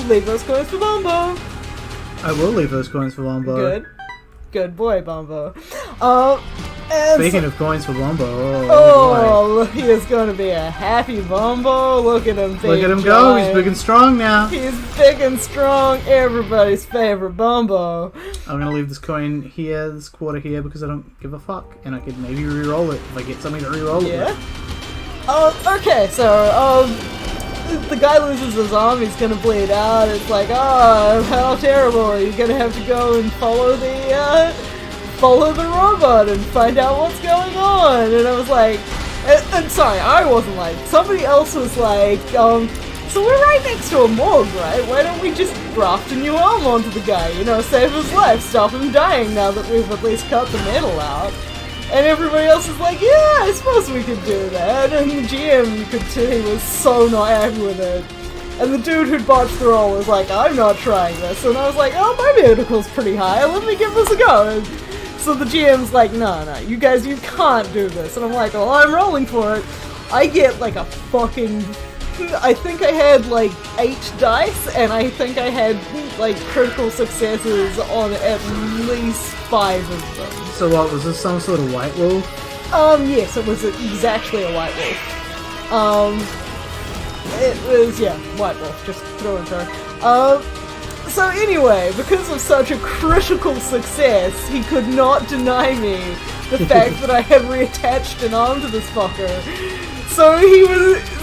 leave those coins for Bombo. I will leave those coins for Bombo. Good. Good boy, Bombo. Speaking of coins for Bombo, oh, he is going to be a happy Bombo. Look at him, look at him go. He's big and strong now. He's big and strong. Everybody's favorite Bombo. I'm gonna leave this coin here, this quarter here, because I don't give a fuck, and I could maybe re-roll it if I get something to re-roll it with. Okay, so the guy loses his arm. He's gonna bleed out. It's like, oh, how terrible! You're gonna have to go and follow the robot and find out what's going on. And I was like, and sorry, I wasn't like, somebody else was like, so we're right next to a morgue, right? Why don't we just graft a new arm onto the guy, save his life, stop him dying now that we've at least cut the metal out. And everybody else is like, yeah, I suppose we could do that. And the GM, you could tell he was so not happy with it. And the dude who'd botched the roll was like, I'm not trying this. And I was like, oh, my medical's pretty high, let me give this a go. And so the GM's like, no, you guys, you can't do this. And I'm like, well, I'm rolling for it. I get like a fucking... I think I had like 8 dice, and I think I had like critical successes on at least 5 of them. So what, was this some sort of white wolf? Yes, it was exactly a white wolf. It was, yeah, white wolf, just through and through. So anyway, because of such a critical success, he could not deny me the fact that I had reattached an arm to this fucker. So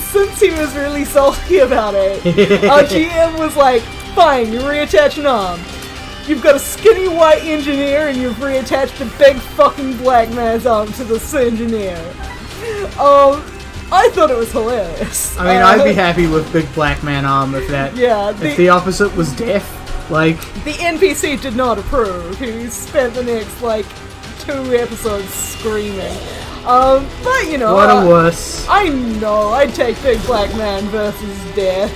since he was really salty about it, our GM was like, fine, you reattach an arm. You've got a skinny white engineer and you've reattached a big fucking black man's arm to this engineer. I thought it was hilarious. I mean, I'd be happy with big black man arm if the opposite was death. Like, the NPC did not approve. He spent the next, 2 episodes screaming. But you know... What a wuss. I know, I'd take big black man versus death.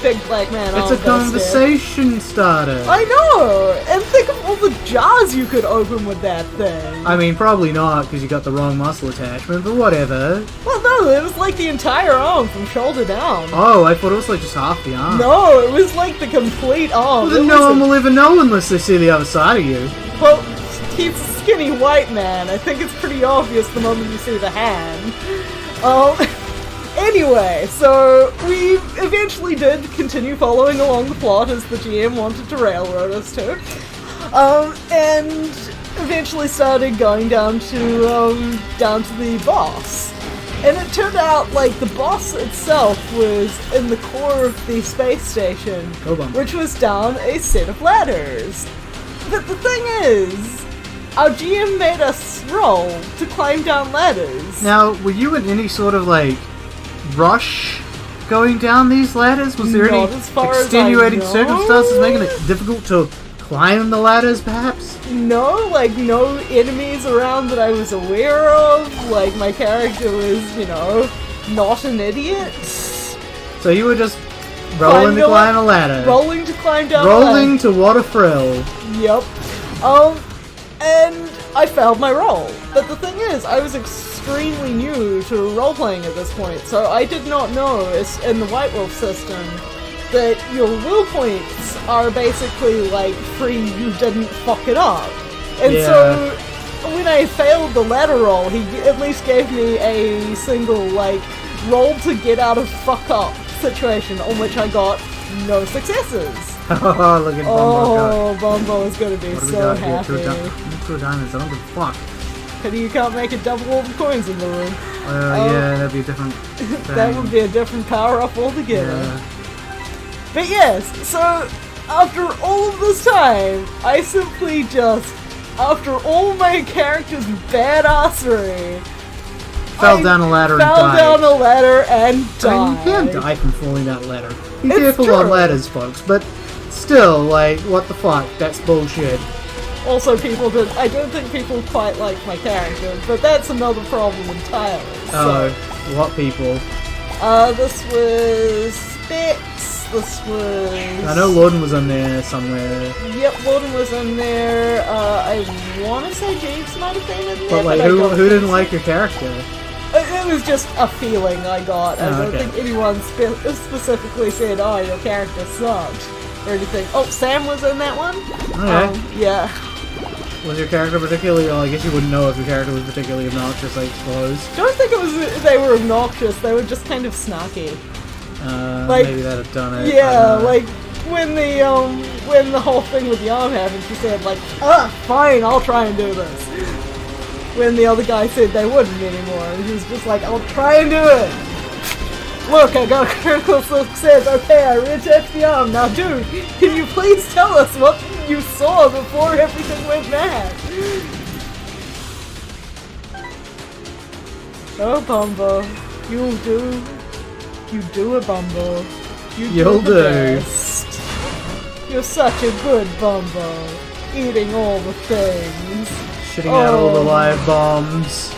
Big black man It's a conversation starter. I know! And think of all the jars you could open with that thing. I mean, probably not, because you got the wrong muscle attachment, but whatever. Well, no, it was like the entire arm from shoulder down. Oh, I thought it was just half the arm. No, it was like the complete arm. Well, then no one will ever know unless they see the other side of you. Well, he's a skinny white man. I think it's pretty obvious the moment you see the hand. Anyway, so we eventually did continue following along the plot as the GM wanted to railroad us to, and eventually started going down to the boss. And it turned out the boss itself was in the core of the space station, which was down a set of ladders. But the thing is, our GM made us roll to climb down ladders. Now, were you in any sort of rush going down these ladders? Was there any extenuating circumstances making it difficult to climb the ladders, perhaps? No, no enemies around that I was aware of. My character was, not an idiot. So you were just rolling to climb a ladder. Rolling to climb down a ladder. Rolling to what a thrill. Yep. And I failed my roll. But the thing is, I was extremely new to role-playing at this point, so I did not know, in the White Wolf system, that your will points are basically, free you didn't fuck it up. And so, when I failed the ladder roll, he at least gave me a single, roll to get out of fuck-up situation, on which I got no successes. Oh, look at Bumbo. Oh, Bumbo is gonna be so happy. Two diamonds, I don't give a fuck. Pity you can't make it double all the coins in the room. Yeah, that'd be a different thing. That would be a different power-up altogether. Yeah. But yes, so after all of this time, I simply just, after all my character's badassery, fell down a ladder and died. Fell down a ladder and died. I mean, you can't die from falling down a ladder. Be It's careful true. on ladders, folks, but still, what the fuck? That's bullshit. Also, I don't think people quite like my character, but that's another problem entirely. Oh, what people? This was Specs, this was... I know Lorden was in there somewhere. Yep, Lorden was in there, I want to say James might have been in there, But, who didn't like your character? It was just a feeling I got. I don't okay. think anyone specifically said, oh, your character sucked, or anything. Oh, Sam was in that one? Okay. Yeah. Was your character particularly... Well, I guess you wouldn't know if your character was particularly obnoxious, I suppose. Don't think they were obnoxious, they were just kind of snarky. Maybe that'd have done it. Yeah, when the whole thing with the arm happened, she said, fine, I'll try and do this. When the other guy said they wouldn't anymore, and he was just like, I'll try and do it! Look, I got a critical success, okay, I reattached the arm, now dude, can you please tell us what you saw before everything went bad? Oh, Bumbo, you do a Bumbo. You'll the do. best. You're such a good Bumbo, eating all the things. Shitting out all the live bombs.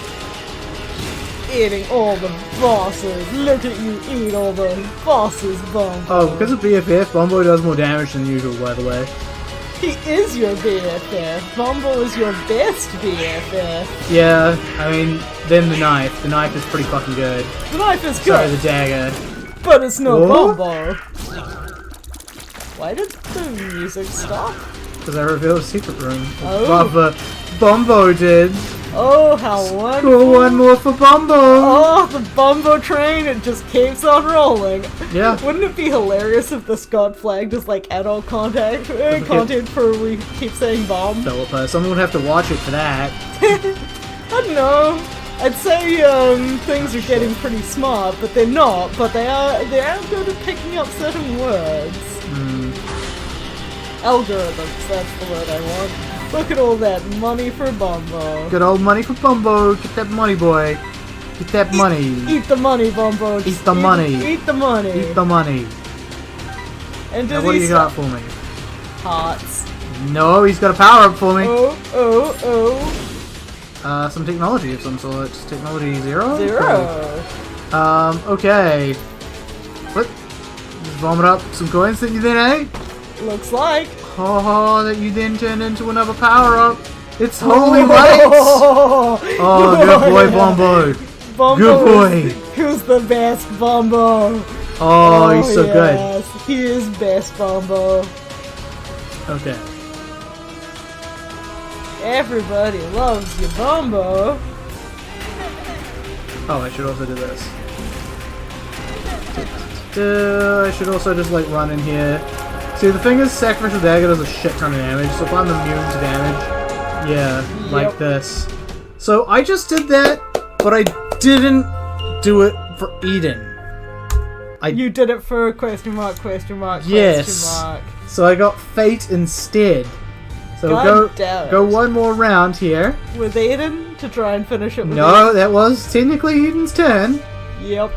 Eating all the bosses. Look at you eat all the bosses, Bumbo. Oh, because of BFF, Bumbo does more damage than usual, by the way. He is your BFF. Bumbo is your best BFF. Yeah, I mean, then the knife. The knife is pretty fucking good. The knife is good. Sorry, the dagger. But it's no What? Bumbo. Why did the music stop? Because I revealed a secret room. Oh. Bumbo did. Oh, how wonderful. Score one more for Bumbo. Oh, the Bumbo train, it just keeps on rolling. Yeah. Wouldn't it be hilarious if this got flagged as like adult content for we keep saying bomb? Philippa, someone would have to watch it for that. I don't know. I'd say things are getting pretty smart, but they're not. But they are good at picking up certain words. Algorithms, that's the word I want. Look at all that money for Bumbo. Good old money for Bumbo. Get that money, boy. Get that money. Eat the money, Bumbo. Eat the money. Eat the money. Eat the money. And Now, what do you got for me? Hearts. No, he's got a power up for me. Oh. Some technology of some sort. Technology 0? Zero. Okay. What? Just vomit up some coins that you then ate? Looks like. Oh, that you then turned into another power up. It's holy lights! Oh, good boy, Bombo. Bombo. Good boy. Who's the best, Bombo? Oh, he's so yes. He is best, Bombo. good. Okay. Everybody loves you, Bombo. Oh, I should also do this. I should also just like run in here. See, the thing is, Sacrificial Dagger does a shit ton of damage, so if I'm immune to damage, yeah, like this. So I just did that, but I didn't do it for Eden. You did it for question mark, question mark, yes. question mark. So I got Fate instead. So God damn it. go one more round here. With Eden to try and finish it with No, that was technically Eden's turn. Yep.